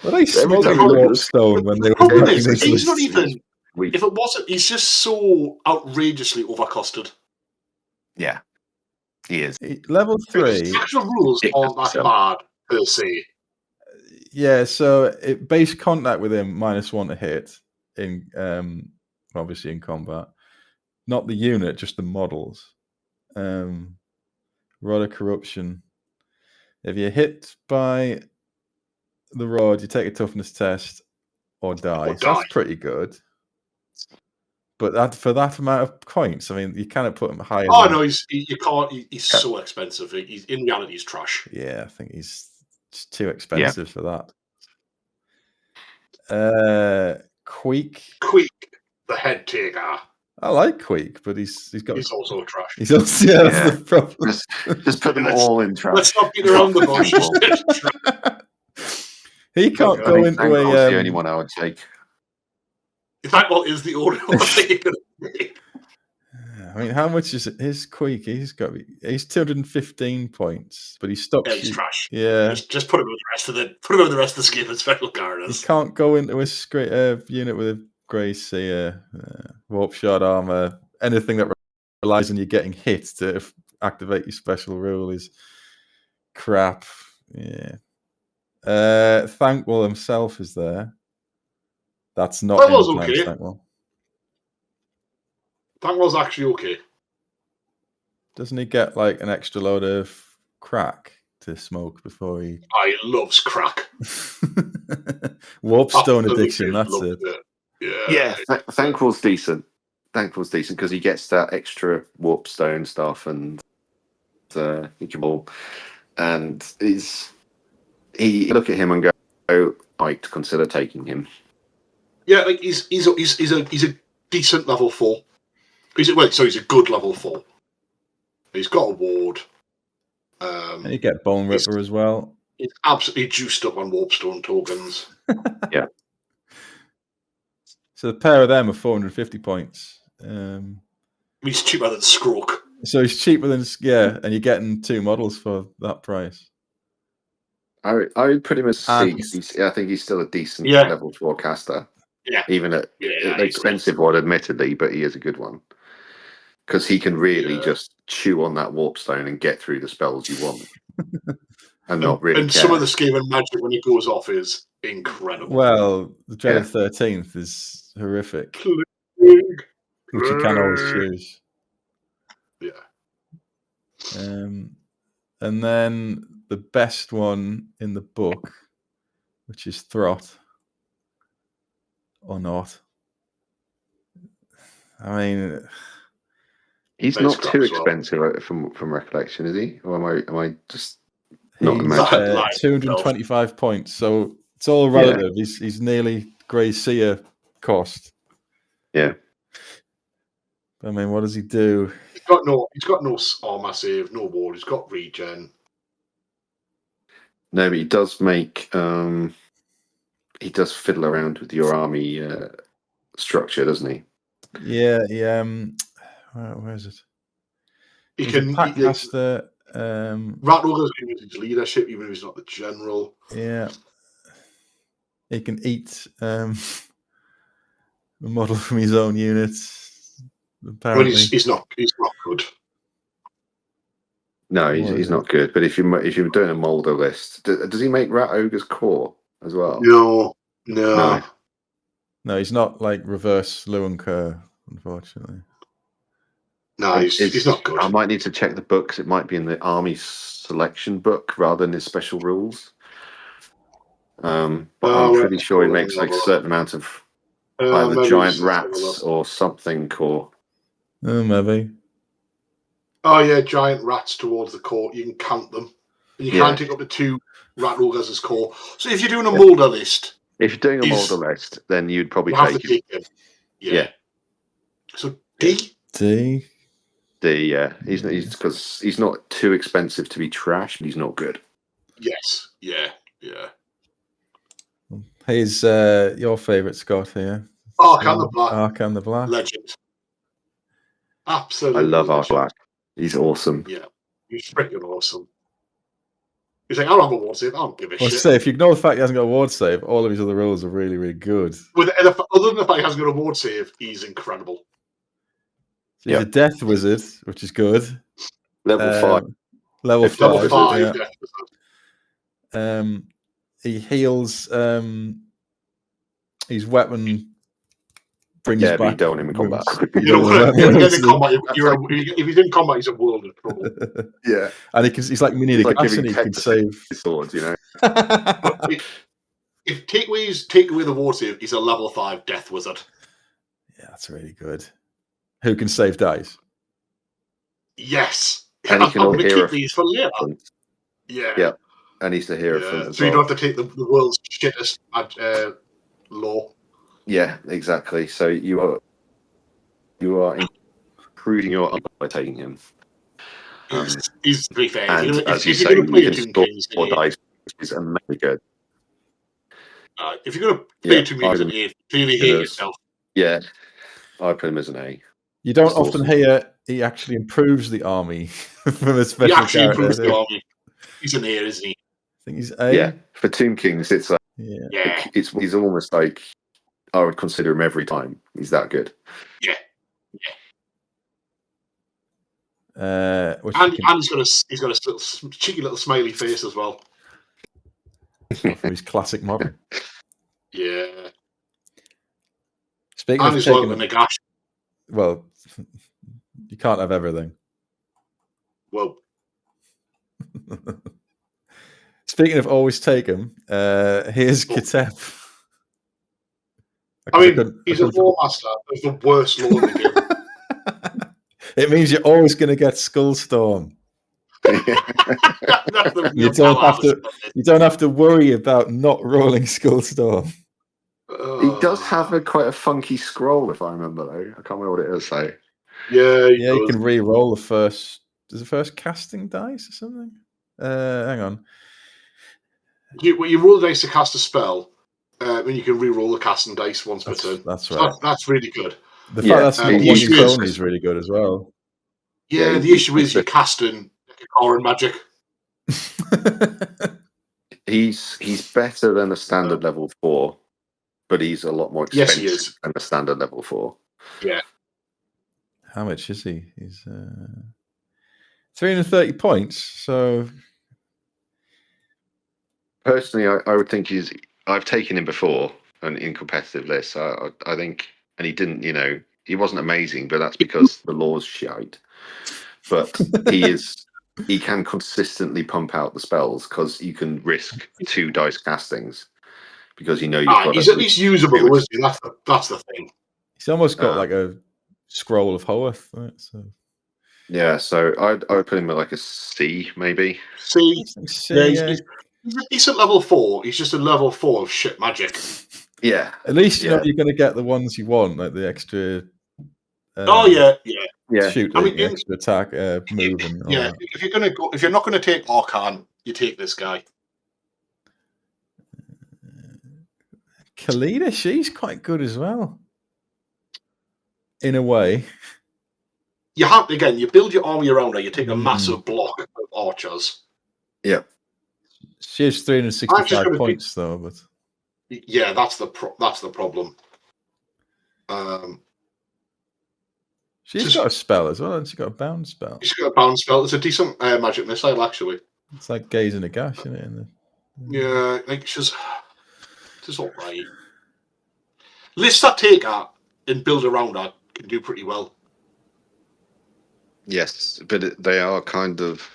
Well, they smoked Warpstone when they were he's not even. If it wasn't, he's just so outrageously overcosted. Yeah, he is. Level 3. The actual rules aren't that bad per se. Yeah, so base contact with him -1 to hit in obviously in combat. Not the unit, just the models. Rod of Corruption. If you're hit by the rod, you take a toughness test or die. So that's pretty good. but for that amount of points, I mean, you cannot put him higher. Oh no, you can't. He's so expensive. He's in reality, he's trash. Yeah, I think he's just too expensive for that. Queek, the head taker. I like Queek, but he's also trash. He's also that's the problem. Just put them all in trash. Let's not beat around the bush. He can't go into the only one I would take. Thankful is the only one. I mean, how much is his Queek? He's 215 points, but he's stopped. Yeah, he's trash. Yeah, just put him with the rest of the skip and special carders. He can't go into a unit with a grey seer, warp shot armor, anything that relies on you getting hit to activate your special rule is crap. Yeah. Thankwell himself is there. That's not. Thankwell's okay. Thankwell's actually okay. Doesn't he get like an extra load of crack to smoke before he? He loves crack. Warpstone addiction. That's it. Yeah. Thankwell's decent. Thankwell's decent because he gets that extra warpstone stuff, and he can ball. And he look at him and go, "I'd consider taking him." Yeah, like he's a decent level 4. He's a good level 4. He's got a ward. And you get Bone Ripper as well. He's absolutely juiced up on Warpstone tokens. Yeah. So the pair of them are 450 points. He's cheaper than Skroak. So he's cheaper than and you're getting 2 models for that price. I would put him as C. I think he's still a decent level 4 caster. Yeah. Even an expensive one, admittedly, but he is a good one. Because he can really just chew on that warpstone and get through the spells you want. And not really care. Some of the Skaven magic when he goes off is incredible. Well, the Dread of 13th is horrific. Which you can always choose. Yeah. And then the best one in the book, which is Throt. Or not. I mean, he's not too expensive from recollection, is he? Or am I just not imagining? 225 points, so it's all relative. Yeah. He's nearly Grey Seer cost. Yeah. I mean, what does he do? He's got no armor save, no ward. He's got regen. No, but he does make. He does fiddle around with your army structure, doesn't he? Yeah. Where is it? He can pack master. Ratnoga's can use his leadership, even if he's not the general. Yeah. He can eat a model from his own units. Apparently, well, he's not good. No, he's not good. But if you're doing a Molder list, does he make Rat Ogre's core as well? No, he's not like reverse Lewin-Kerr, unfortunately. No, he's not good. I might need to check the books. It might be in the army selection book rather than his special rules. But I'm pretty sure he makes like a certain amount of either giant rats or something core. Oh, maybe. Oh yeah, giant rats towards the core. You can count them. And you can take up to 2 rat ogres as core. So if you're doing a Molder list, if you're doing a Molder list, then you'd probably take him. Yeah. So D. Yeah. He's because he's not too expensive to be trash, but he's not good. Yes. Yeah. Here's your favourite Scott here. Arkham the Black. Arkham the Black. Legend. Absolutely. I love Arkham Black. He's awesome. Yeah. He's freaking awesome. He's like, I don't have a ward save. I don't give a shit. Say, if you ignore the fact he hasn't got a ward save, all of his other rules are really, really good. Other than the fact he hasn't got a ward save, he's incredible. So he's a death wizard, which is good. Level 5. Level 5. Level 5 death wizard. He heals his weapon. Brings back. But you don't want him in combat. If he's in combat, he's a world of trouble. Yeah, and he's like mini assassin. He can save swords, you know. If take away the ward save, he's a level 5 death wizard. Yeah, that's really good. Who can save dice? Yes. And he I'm can going to hear keep these for later. Yeah. Yeah, and he's the Hierophant as So you well. don't have to take the world's shittest law. Yeah, exactly. So you are improving your armor by taking him. He's to be fair. And as you If say, you're going to play you a can Tomb score Kings, more dice, which is amazingly good. if you're going to play Yeah, Tomb Kings I an A, clearly would- hate yourself. Yeah, I put him as an A. You don't It's often awesome. hear he actually improves the army from a He special actually character. improves the army. He's an A, isn't he? I think he's A. Yeah, for Tomb Kings, it's like Yeah. he's almost like I would consider him every time. He's that good. Yeah. Which And can, he's got a little, cheeky little smiley face as well. from his classic model. Yeah. Speaking And of he's taking, like the Nagash. well, you can't have everything. Well, Speaking of always take him, here's Kitep. I mean, he's a law master of the worst law in the game. It means you're always going to get Skullstorm. That's the You real don't power have to. You don't have to worry about not rolling Skullstorm. He does have quite a funky scroll, if I remember though. I can't remember what it is though. Yeah, you can re-roll the first. Is the first casting dice or something? Hang on. You roll the dice to cast a spell, and you can re-roll the casting dice once per turn. That's right. So that's really good. The fact that's not the one issue use only is really good as well. Yeah, the issue is you're casting Corin magic. He's better than a standard level 4, but he's a lot more expensive than a standard level 4. Yeah. How much is he? He's 330 points. So personally, I would think I've taken him before and in competitive lists. I think, and he didn't. He wasn't amazing, but that's because the law's shite. But he can consistently pump out the spells because you can risk 2 dice castings because you've got. He's at least usable, isn't he? That's the thing. He's almost got like a scroll of Hoeth, right? So yeah, so I'd put him at like a C, maybe. C. Yeah, he's a decent level 4. He's just a level 4 of shit magic. Yeah. At least you're going to get the ones you want, like the extra. Shoot, I mean, extra attack, move, and all that. If you're not going to take Arcan, you take this guy. Kalina, she's quite good as well, in a way. You have you build your army around her. You take a massive block of archers. Yeah, she has 365 points though, but yeah, that's the problem. She's got a spell as well, and she's got a bound spell. She's got a bound spell. It's a decent magic missile, actually. It's like Gaze and a Gash, isn't it? Yeah, like she's all right. Lists that take her and build around her can do pretty well. Yes, but they are kind of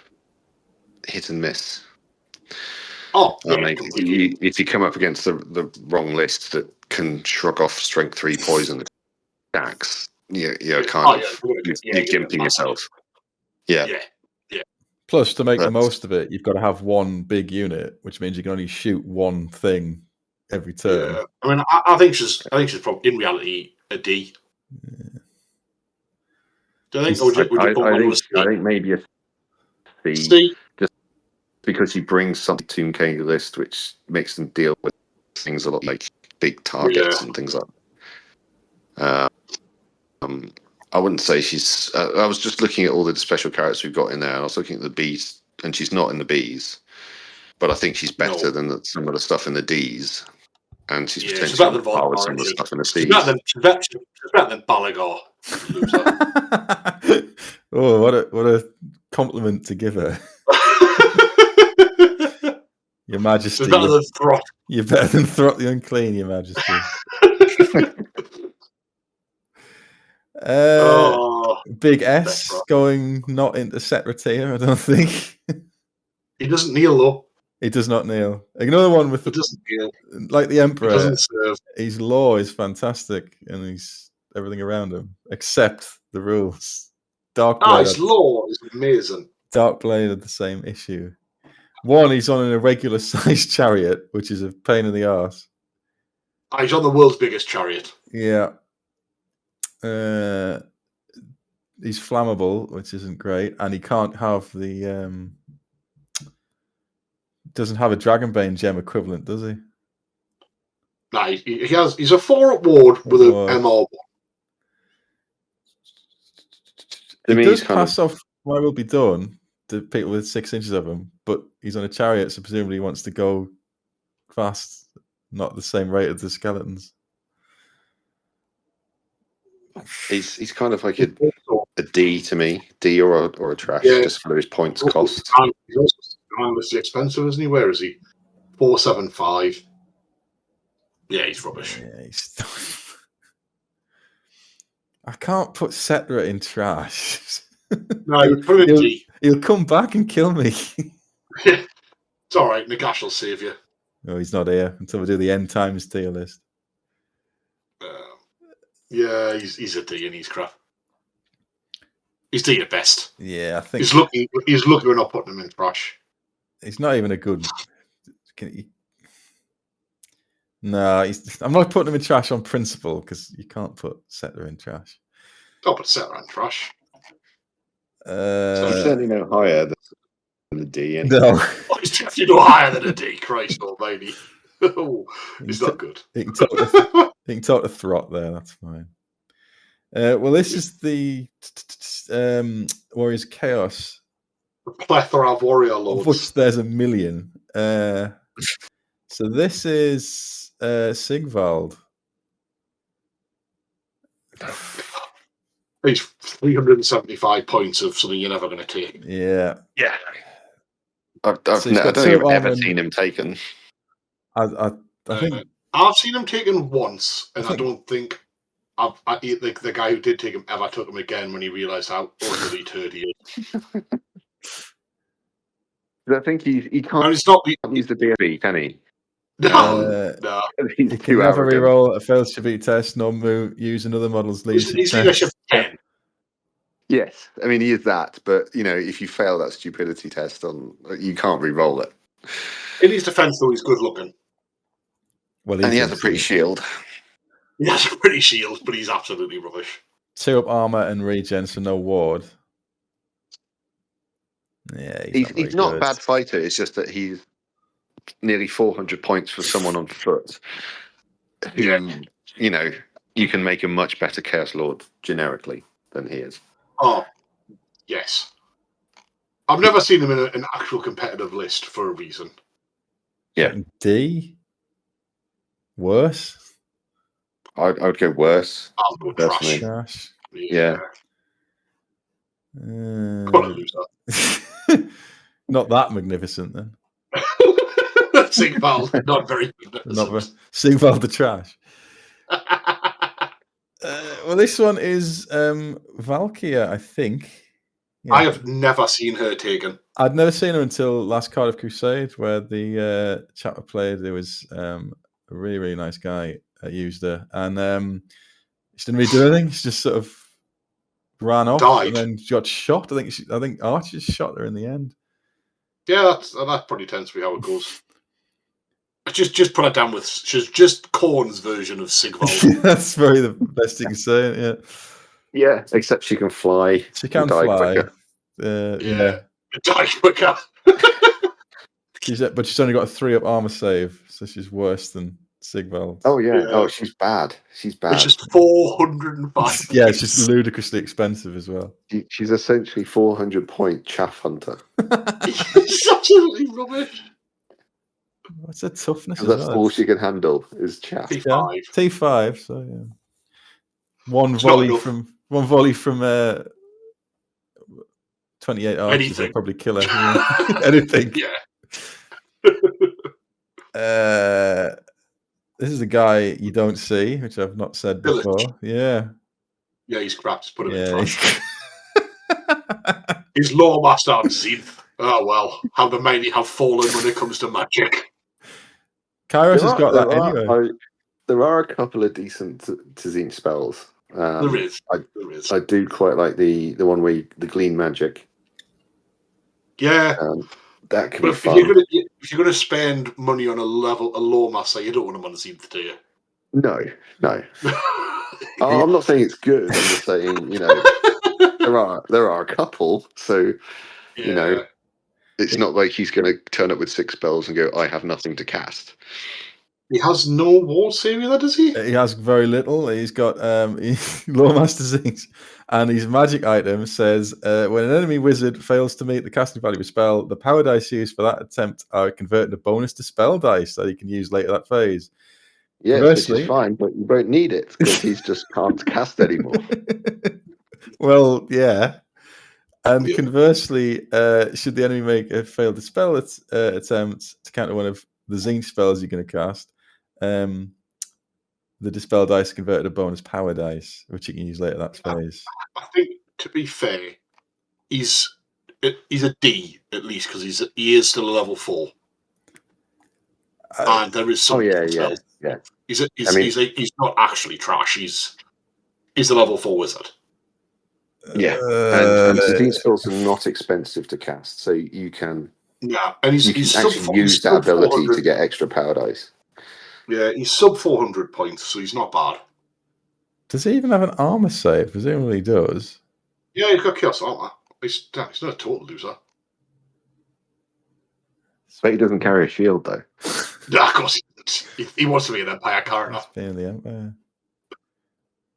hit and miss. If you come up against the wrong list that can shrug off strength 3 poison attacks, you're gimping yourself. Yeah. Plus, to make the most of it, you've got to have one big unit, which means you can only shoot one thing every turn. Yeah. I mean, I think she's probably in reality a D. Yeah. Do you think? I think maybe a C. Just because you bring something to Tomb list, which makes them deal with things a lot like big targets and things like that. I wouldn't say she's. I was just looking at all the special characters we've got in there, and I was looking at the Bs, and she's not in the Bs, but I think she's better than some of the stuff in the Ds, and she's potentially on par with some of the stuff in the Cs. She's better than Balagar. Oh, what a compliment to give her. Your Majesty. She's better than Throt. You're better than Throt the Unclean, Your Majesty. Big S going not into Secretaire, I don't think. He doesn't kneel though. He does not kneel. Another one with doesn't kneel. Like the Emperor. He doesn't serve. His law is fantastic, and he's everything around him except the rules. His lore is amazing. Darkblade had the same issue. One, he's on an irregular sized chariot, which is a pain in the arse. He's on the world's biggest chariot. Yeah. He's flammable, which isn't great, and he can't have the doesn't have a Dragonbane gem equivalent, does he? No, he has. He's a 4 ward with an MR1. He does pass off what will be done to people with 6 inches of him, but he's on a chariot, so presumably he wants to go fast, not the same rate as the skeletons. He's kind of like a D to me, D or a trash, just for his points cost. He's also enormously expensive, isn't he? Where is he? 475. Yeah, he's rubbish. Yeah, I can't put Cetra in trash. No, you put him in D. He'll come back and kill me. It's all right. Nagash will save you. No, he's not here until we do the end times tier list. Yeah, he's a D and he's crap. He's D at best. Yeah, I think he's lucky. He's lucky we're not putting him in trash. He's not even a good. No, I'm not putting him in trash on principle because you can't put Cetra in trash. Don't put Cetra in trash. He's certainly no higher than the D. No, he's definitely no higher than a D. Christ almighty. He's not good. He can talk to Throt there. That's fine. Well, this is the Warriors Chaos. A plethora of warrior lords. Of which there's a million. So this is Sigvald. He's 375 points of something you're never going to take. Yeah. I don't think I've ever seen him taken. I think I've seen him taken once, and I don't think the guy who did take him ever took him again when he realised how utterly turd he is. I think he can't. And it's not use the BFB, can he? No. He can never reroll a failed Shabbat test, nor use another model's leadership test. Yes, I mean he is that, but if you fail that stupidity test, you can't re-roll it. In his defence, though, he's good looking. Well, and he has a pretty shield. He has a pretty shield, but he's absolutely rubbish. 2 up armor and regen, so no ward. Yeah, he's not a bad fighter. It's just that he's nearly 400 points for someone on foot. Who, you can make a much better Chaos Lord generically than he is. Oh, yes. I've never seen him in an actual competitive list for a reason. Yeah. D? Worse? I would go worse. I'll go trash. Yeah. Not that magnificent then. Sigvald, not very magnificent. Sigvald the trash. Well, this one is Valkyria, I think. Yeah. I have never seen her taken. I'd never seen her until last Cardiff Crusade, where the chap I played, there was a really, really nice guy used her, and she didn't really do anything. She just sort of ran off, died, and then got shot. I think Archer shot her in the end. Yeah, that probably tends to be how it goes. Just put her down with. She's just Korn's version of Sigvald. That's very the best you can say. Yeah. Yeah, except she can fly. She can fly. Yeah. Die quicker. But she's only got a 3 up armor save, so she's worse than Sigvald. Oh yeah. Oh, she's bad. She's bad. Which is 405. Yeah, she's ludicrously expensive as well. She's essentially 400 point chaff hunter. It's absolutely rubbish. What's her toughness? That's all she can handle is chaff. T5. Yeah, T5. So yeah, one volley from 28 archers will probably kill her. Yeah. Anything. Yeah. This is a guy you don't see, which I've not said before. Yeah. Yeah, he's crap. Just put him in trash. He's Lore Master on Zenith. Oh well, how the mighty have fallen when it comes to magic. Kairos has got that anyway. There are a couple of decent Zenith spells. There is. I do quite like the one where the Glean Magic. Yeah. That could But be if fun. you're going to spend money on a low master, you don't want him on the Zenith, do you? No. I'm not saying it's good. I'm just saying, there are a couple. So, it's not like he's going to turn up with 6 spells and go, I have nothing to cast. He has no wall saving, does he? He has very little. He's got Lawmaster Zinks, and his magic item says when an enemy wizard fails to meet the casting value of a spell, the power dice used for that attempt are converted to bonus to spell dice that he can use later that phase. Yes, which is fine, but you won't need it because he's just can't cast anymore. Well, yeah. And conversely, should the enemy make a failed dispel attempt to counter one of the Zinc spells you're going to cast, the dispel dice converted to bonus power dice, which you can use later that phase. I think, to be fair, he's a D at least because he is still a level 4, and there is some. Yeah. He's not actually trash. He's a level 4 wizard. Yeah, and Zinc spells are not expensive to cast, so you can. Yeah, and he's actually use that ability to get extra power dice. Yeah, he's sub 400 points, so he's not bad. Does he even have an armor save? Presumably he does. Yeah, he's got chaos armor. He's not a total loser. But he doesn't carry a shield, though. Yeah, of course he wants to be an Empire character. Being the Empire.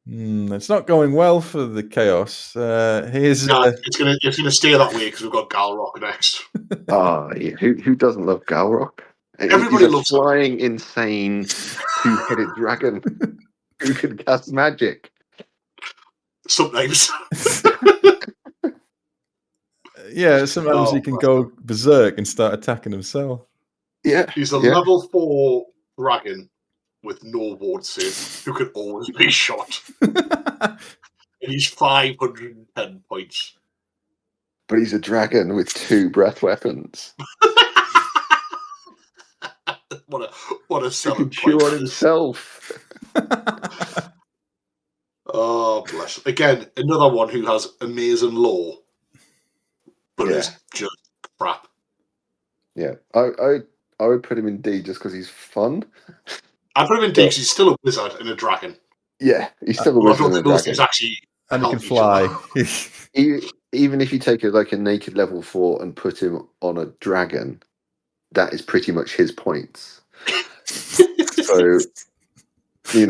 It's not going well for the Chaos. It's gonna stay that way because we've got Galrock next. Yeah. Who doesn't love Galrock? Everybody He's a loves flying, insane, 2-headed dragon who can cast magic. Sometimes. Yeah, sometimes he can go berserk and start attacking himself. Yeah. He's a level 4 dragon with no ward save who can always be shot. And he's 510 points. But he's a dragon with 2 breath weapons. What a selling point. He can chew on himself. Oh, bless. Again, another one who has amazing lore, but is just crap. Yeah, I would put him in D just because he's fun. I'd put him in D because he's still a wizard and a dragon. Yeah, he's still a wizard and a dragon. And he can fly. Even if you take a naked level 4 and put him on a dragon, that is pretty much his points. So, you're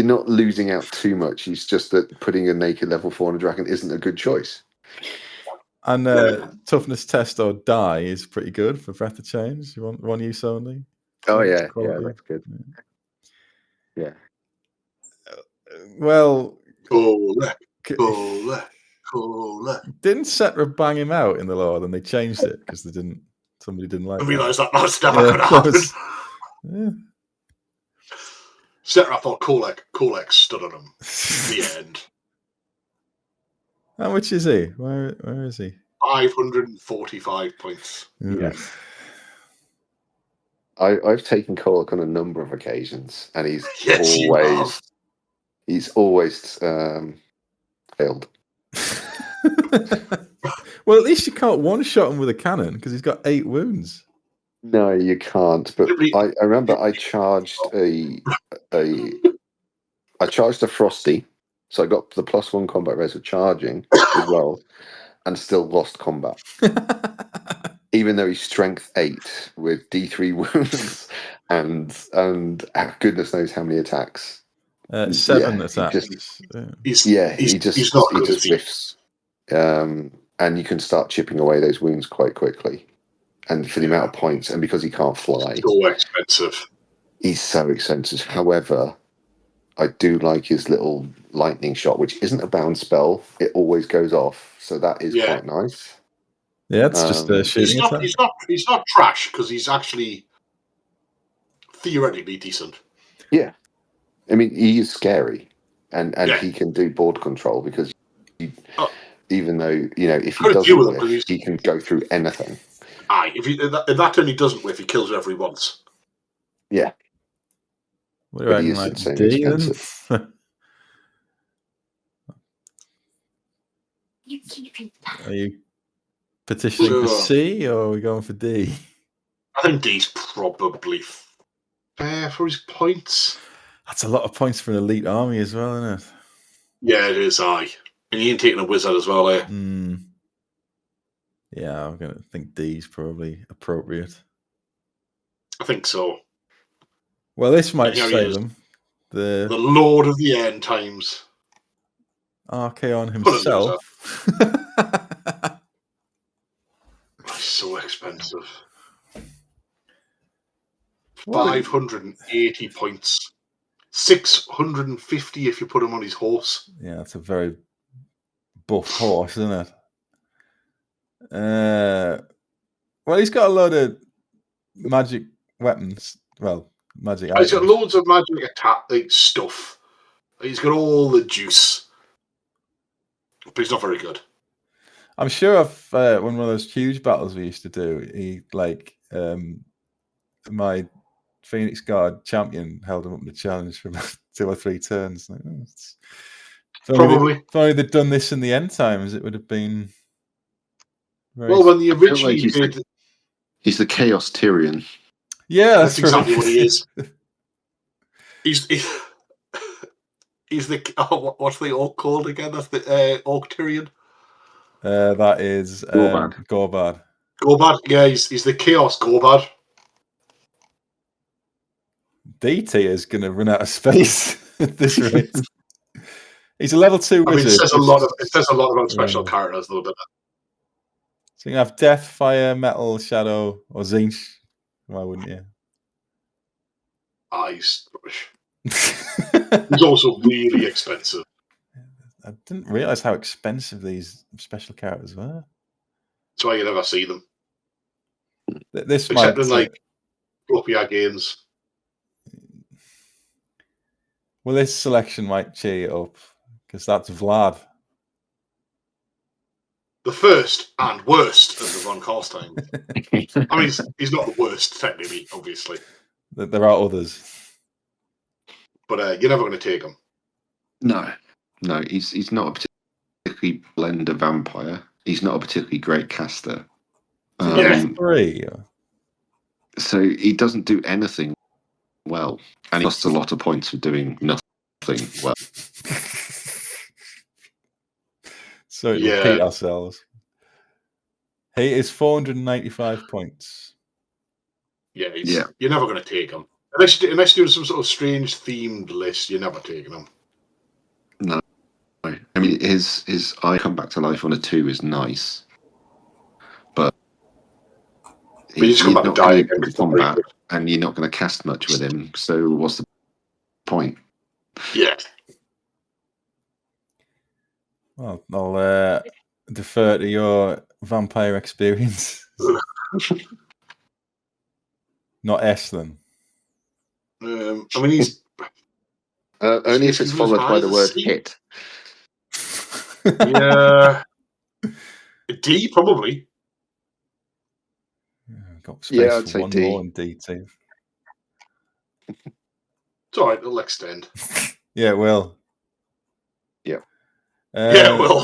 not losing out too much. It's just that putting a naked level 4 on a dragon isn't a good choice. And toughness test or die is pretty good for Breath of Change. You want one use only? Oh, yeah, that's good. Yeah. Well... Cool. Didn't Cetra bang him out in the lore, then they changed it because somebody didn't like it. I realised that was never going to happen. Yeah. Cetra thought Kolek stood on him. The end. How much is he? Where is he? 545 points. Yeah. I've taken Kolek on a number of occasions, and he's always failed. Well, at least you can't one-shot him with a cannon because he's got 8 wounds. No, you can't. But I remember I charged a Frosty, so I got the +1 combat res with charging as well, and still lost combat. Even though he's strength 8 with D3 wounds and goodness knows how many attacks. 7 attacks. He just whiffs. And you can start chipping away those wounds quite quickly. And for the amount of points, and because he can't fly. It's so expensive. He's so expensive. However, I do like his little lightning shot, which isn't a bound spell. It always goes off. So that is quite nice. Yeah, it's just a shooting attack. He's not trash because he's actually theoretically decent. Yeah. I mean, he is scary. And he can do board control because even though, if he doesn't whiff, he can go through anything. Aye, if that turn he doesn't whiff, he kills you every once. Yeah. What do you But he reckon, is like insanely D then? expensive. Are you petitioning for Sure. C or are we going for D? I think D's probably fair for his points. That's a lot of points for an elite army as well, isn't it? Yeah, it is. And you ain't taking a wizard as well, eh? Yeah, I'm gonna think D's probably appropriate. I think so. Well, this might And here he save is. them. The Lord of the End times. Archaon What a loser. himself. He's so expensive. What? 580 points. 650 if you put him on his horse. Yeah, that's a very buff horse, isn't it? Well, he's got a load of magic weapons. Well, magic He's got items. loads of magic attack stuff. He's got all the juice. But he's not very good. I'm sure of one of those huge battles we used to do, he like my Phoenix Guard champion held him up in the challenge for about 2 or 3 turns. Like, Probably. If only they'd done this in the end times, it would have been very... Well, when they originally did... He's the Chaos Tyrion. Yeah, that's exactly what he is. He's the... what's the orc called again? That's the orc Tyrion? That is Gorbad. Gorbad, yeah, he's the Chaos Gorbad. DT is going to run out of space at this rate. He's a level 2 wizard. It says a lot about special characters, though, doesn't it? So you can have Death, Fire, Metal, Shadow, or Zinch. Why wouldn't you? He's rubbish. He's also really expensive. I didn't realise how expensive these special characters were. That's why you never see them. This Except might in, like, Flopia games. Well, this selection might cheer you up, because that's Vlad. The first and worst of the Von Karstein. I mean, he's not the worst, technically, obviously. There are others. But you're never going to take him. No, he's not a particularly blender vampire. He's not a particularly great caster. So he doesn't do anything well, and he lost a lot of points for doing nothing well. So repeat ourselves. He is 495 points. Yeah, you're never going to take him. Unless you're doing some sort of strange themed list, you're never taking him. No. I mean, his I come back to life on a 2 is nice. But you just come back and die again. Combat, and you're not going to cast much with him, so what's the point? Yeah. Well, I'll defer to your vampire experience. Not S, then. I mean, he's... only if it's followed by the word hit. Yeah. D, probably. Got space I'd say one D. More in D too. It's all right, it'll extend. Yeah, it will. Yeah. Yeah, it will.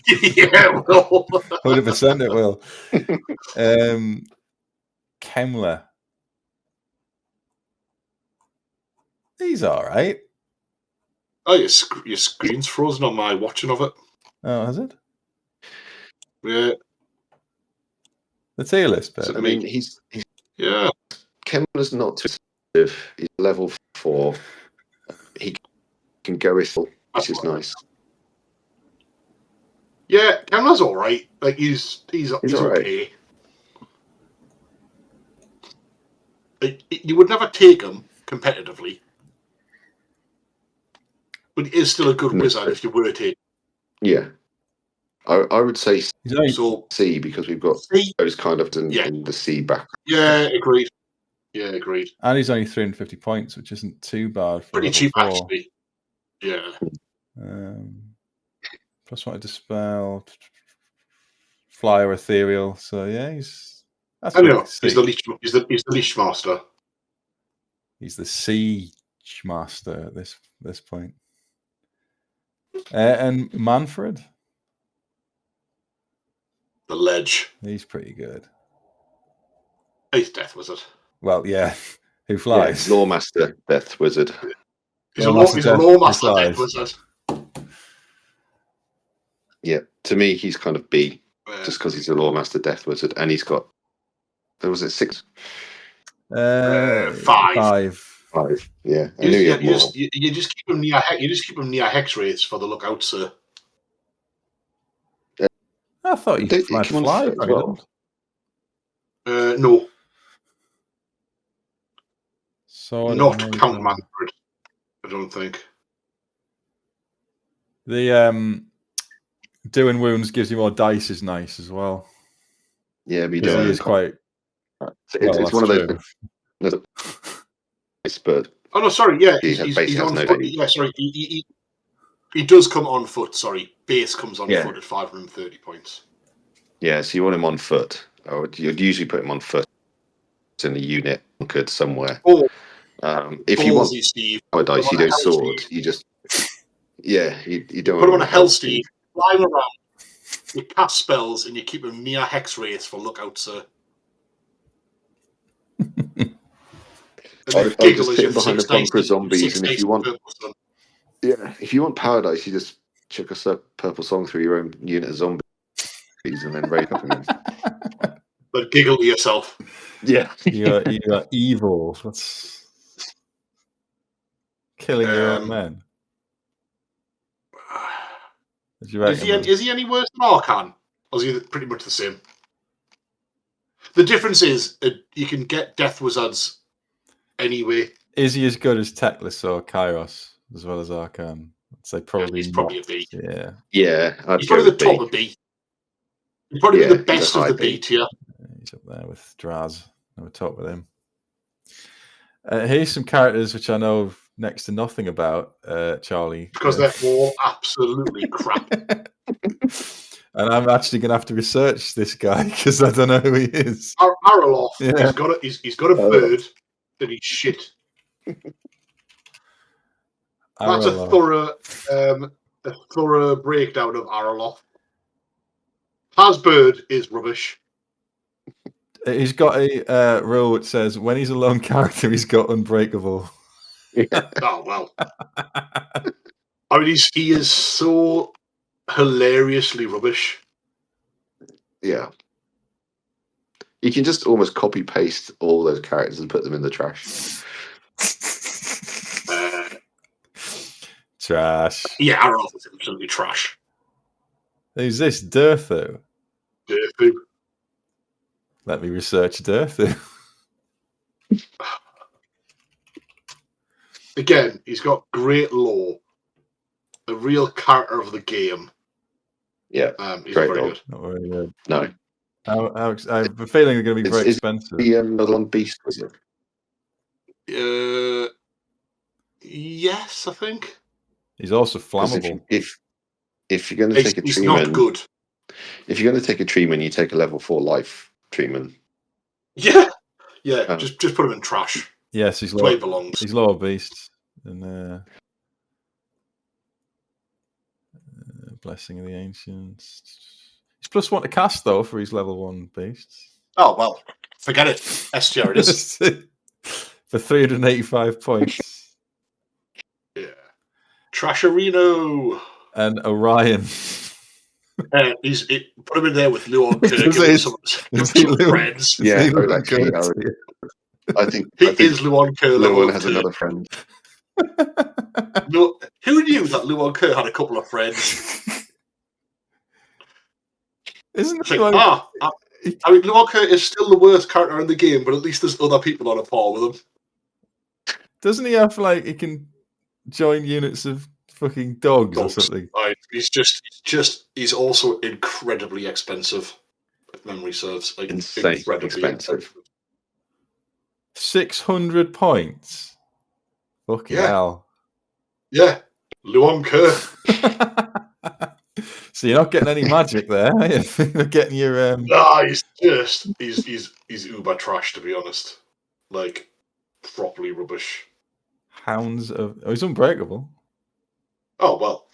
Yeah, it will. 100% it will. Kemler. He's all right. Oh, your screen's frozen on my watching of it. Oh, has it? Yeah. The tier list, but so, I mean, he's yeah. Kemler's not too expensive. He's level 4. He can go with, which is nice. Yeah, Kemler's all right. Like he's okay. Like, you would never take him competitively, but he is still a good wizard if you were to take. Yeah. I would say C because we've got those kind of in the C back. Yeah, agreed. Yeah, agreed. And he's only 350 points, which isn't too bad for pretty cheap 4. actually. Yeah. Plus wanted to spell flyer ethereal. So yeah, I know. He's the leash master. He's the siege master at this point. And Manfred, The Ledge. he's pretty good. He's Death Wizard. Well, yeah, who flies? Yeah, Lawmaster, Death Wizard. He's a Lawmaster Death Wizard. Yeah, to me, he's kind of B, just because he's a Lawmaster Death Wizard, and he's got. There was it 6. 5. 5. Yeah, I knew you had more. You just keep him near. You just keep him near hex rates for the lookout, sir. I thought he might fly as well. No. So not Count Manfred, I don't think. The doing wounds gives you more dice is nice as well. Yeah, but he is quite. It's one of those. But oh no, sorry. Yeah, he's on foot. Yeah, sorry. He does come on foot. Sorry, base comes on foot at 530 points. Yeah, so you want him on foot. You'd usually put him on foot in the unit anchored somewhere. If you want power dice, you do sword. You just you don't put him on a hell steed, fly him around. You cast spells and you keep him near hex rates for lookout, sir. I'll just sit behind a bunker of zombies, and if you want power dice, you just chuck a purple song through your own unit of zombies, and then rake up again. But giggle to yourself. Yeah, you're evil. That's killing your own men. Is he any worse than Arcan? Or is he pretty much the same? The difference is you can get Death Wizards anyway. Is he as good as Teclis or Kairos as well as Arcan? I'd say probably. He's probably a B. Yeah. Yeah. He's probably the top of B. He's probably the best of the B tier. He's up there with Draz. Never talk with him. Here's some characters which I know next to nothing about, Charlie. Because they're all absolutely crap. And I'm actually going to have to research this guy because I don't know who he is. Araloth. Yeah. He's got a bird and he's shit. That's a thorough breakdown of Araloth. Hasbird is rubbish. He's got a rule which says when he's a lone character, he's got unbreakable. Oh well. I mean, he is so hilariously rubbish. Yeah. You can just almost copy paste all those characters and put them in the trash. Trash. Yeah, Araloth is absolutely trash. Who's this? Durthu. Durthu. Let me research Durthu. Again, he's got great lore. A real character of the game. Yeah, he's very good. Not very good. No. I have a feeling they're going to be very expensive. The Melon Beast, was it? Yes, I think. He's also flammable. If you're going to take a treeman, he's not good. If you're going to take a treeman, you take a level 4 life treeman. Yeah, just put him in trash. Yes, he's where he belongs. He's lower beast and Blessing of the Ancients. He's +1 to cast though for his level 1 beasts. Oh well, forget it. S tier it is for 385 points. Yeah, Trasherino and Orion. Put him in there with Luon Kerr. Some friends. Yeah, I think he is Luon Kerr. Luon has another friend. No, who knew that Luon Kerr had a couple of friends? Isn't it like, I mean, Luon Kerr is still the worst character in the game, but at least there's other people on a par with him. Doesn't he have he can join units of fucking dogs or something? He's also incredibly expensive. If memory serves, insane expensive. 600 points. Fucking hell. Yeah, Luon Kerr. So you're not getting any magic there, are you? You're getting your Nah, he's uber trash, to be honest. Like properly rubbish. Hounds of... Oh, he's unbreakable. Oh, well.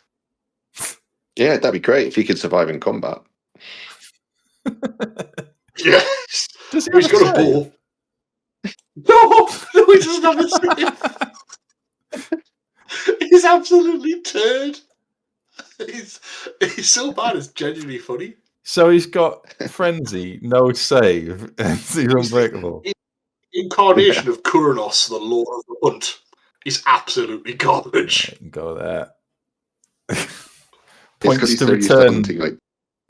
Yeah, that'd be great if he could survive in combat. Yes. Does he He's have a got a save? bow. No, he doesn't have a save. He's absolutely turd. He's so bad, it's genuinely funny. So he's got frenzy, no save, and he's unbreakable. Incarnation of Kuranos, the Lord of the Hunt. He's absolutely garbage. You can go there. It's Points because he's to so used to return. hunting like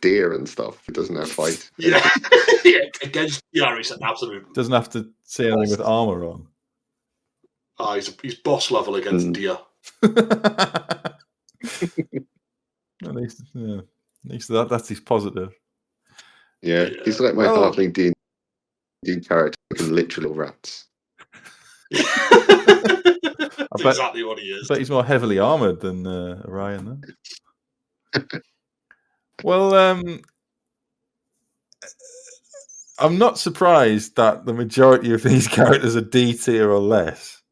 deer and stuff. He doesn't have fight. Yeah, yeah, against he's an absolute. Doesn't have to see anything with armor on. He's boss level against deer. At least that's his positive. Yeah, he's like my Well- halfling D&D character, can literally rats. That's bet- exactly what he is. I bet he's more heavily armored than Orion then. Well, I'm not surprised that the majority of these characters are D tier or less.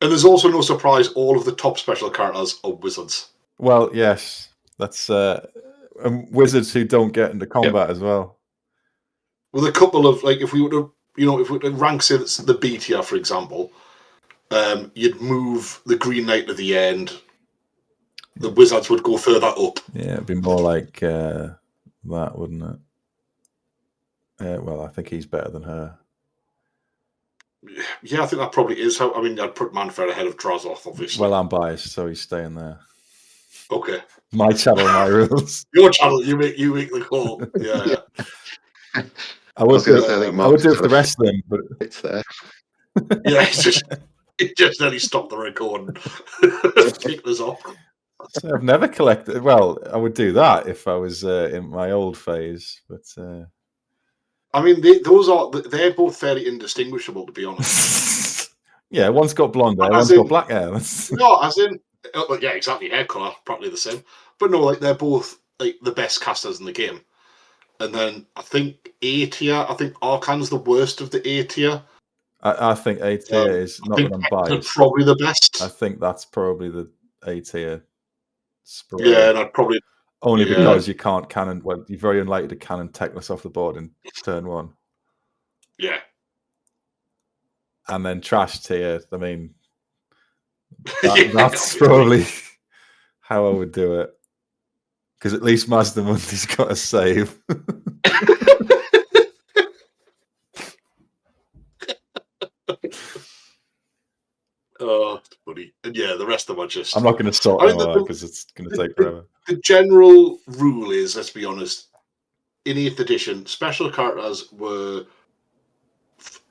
And there's also no surprise, all of the top special characters are wizards. Well, yes, that's wizards who don't get into combat as well. With a couple of, like, if we were to, if we were to rank, say, the B tier, for example, you'd move the Green Knight to the end. The wizards would go further up. Yeah, it'd be more like that, wouldn't it? Well, I think he's better than her. Yeah, I think that probably is how. I mean, I'd put Manfred ahead of Drazoth, obviously. Well, I'm biased, so he's staying there. Okay. My channel, my rules. Your channel, you make the call. Yeah. I would do it for the rest of them, but it's there. Yeah, it's just then he stopped the recording. Kicked us off. So I've never collected. Well, I would do that if I was in my old phase, but I mean, they're both fairly indistinguishable, to be honest. yeah, one's got blonde hair, one's got black hair. No, as in, yeah, exactly, hair color, probably the same. But no, like they're both like the best casters in the game. And then I think A tier. I think Arcan's the worst of the A tier. I think A tier is not that I'm biased. Probably the best. I think that's probably the A tier. Yeah, and I'd probably only because you can't cannon. Well, you're very unlikely to cannon Teclis off the board in turn one. Yeah, and then trash tier. I mean, that's probably how I would do it. Because at least Mazda Mundi's got a save. Oh, it's funny. And yeah, the rest of them are just... I'm not going to sort them out because it's going to take forever. The general rule is, let's be honest, in 8th edition, special characters were,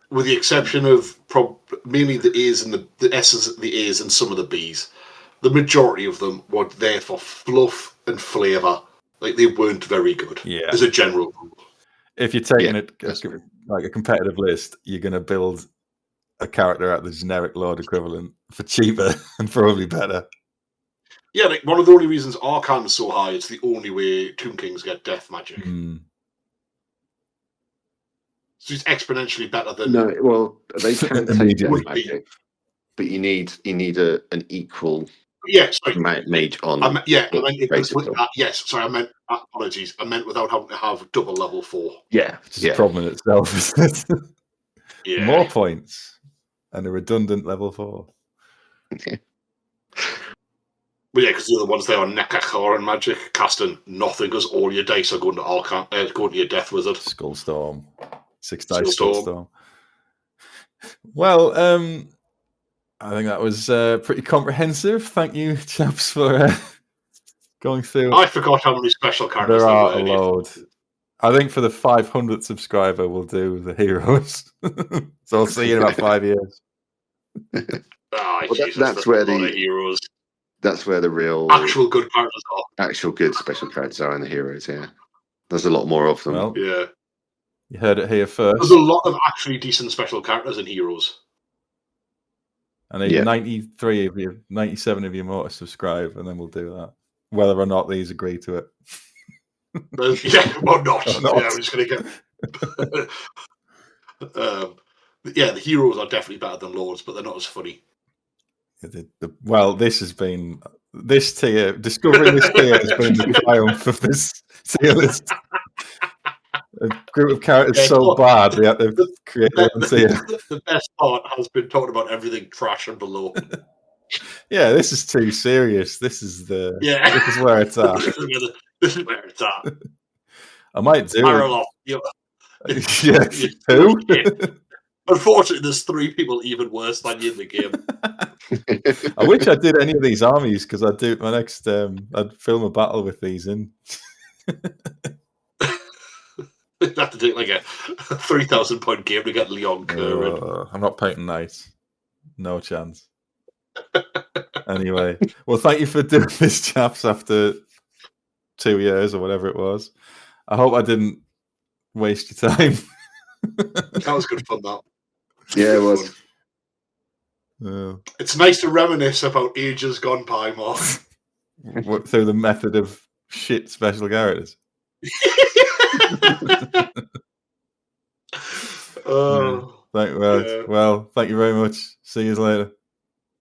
with the exception of mainly the A's and the S's, the A's and some of the B's, the majority of them were there for fluff and flavour. Like, they weren't very good, as a general rule. If you're taking it like a competitive list, you're going to build a character out of the generic Lord equivalent for cheaper and probably better. Yeah, like one of the only reasons Arcan's so high, it's the only way Tomb Kings get death magic. So it's exponentially better than... No, well, they can take death magic, but you need an equal mage on. I meant apologies. I meant without having to have double level 4. Yeah, which is a problem in itself, isn't it? Yeah. More points and a redundant level 4. But yeah, because the other ones there are Nekachar and magic, casting nothing because all your dice are going to Arcan, going to your Death Wizard. Skullstorm. 6 dice Skullstorm. Well, I think that was pretty comprehensive. Thank you, chaps, for going through. I forgot how many special characters there are. A load. I think for the 500th subscriber, we'll do the heroes. So I'll see you in about 5 years. That's where the heroes. That's where the real actual good characters are. Actual good special characters are in the heroes. Yeah, there's a lot more of them. Well, yeah, you heard it here first. There's a lot of actually decent special characters in heroes. I need 93 of you, 97 of you more to subscribe, and then we'll do that. Whether or not these agree to it. Yeah, or not. Yeah, I'm just going to get... Yeah, the heroes are definitely better than Lords, but they're not as funny. Well, this has been this tier. Discovering this tier has been the triumph of this tier list. A group of characters so bad they had to create their own tier. The best part has been talking about everything trash and below. Yeah, this is too serious. This is where it's at. This is where it's at. I might do Parallel. Yeah, two. Unfortunately, there's 3 people even worse than you in the game. I wish I did any of these armies because I'd do my next. I'd film a battle with these in. You'd have to do like a 3,000 point game to get Leon Kerr. I'm not painting nice. No chance. Anyway, well, thank you for doing this, chaps. After 2 years or whatever it was, I hope I didn't waste your time. That was good fun. That. Yeah, it was. It's nice to reminisce about ages gone by, Mark. Through the method of shit special characters. Well, thank you very much. See you later.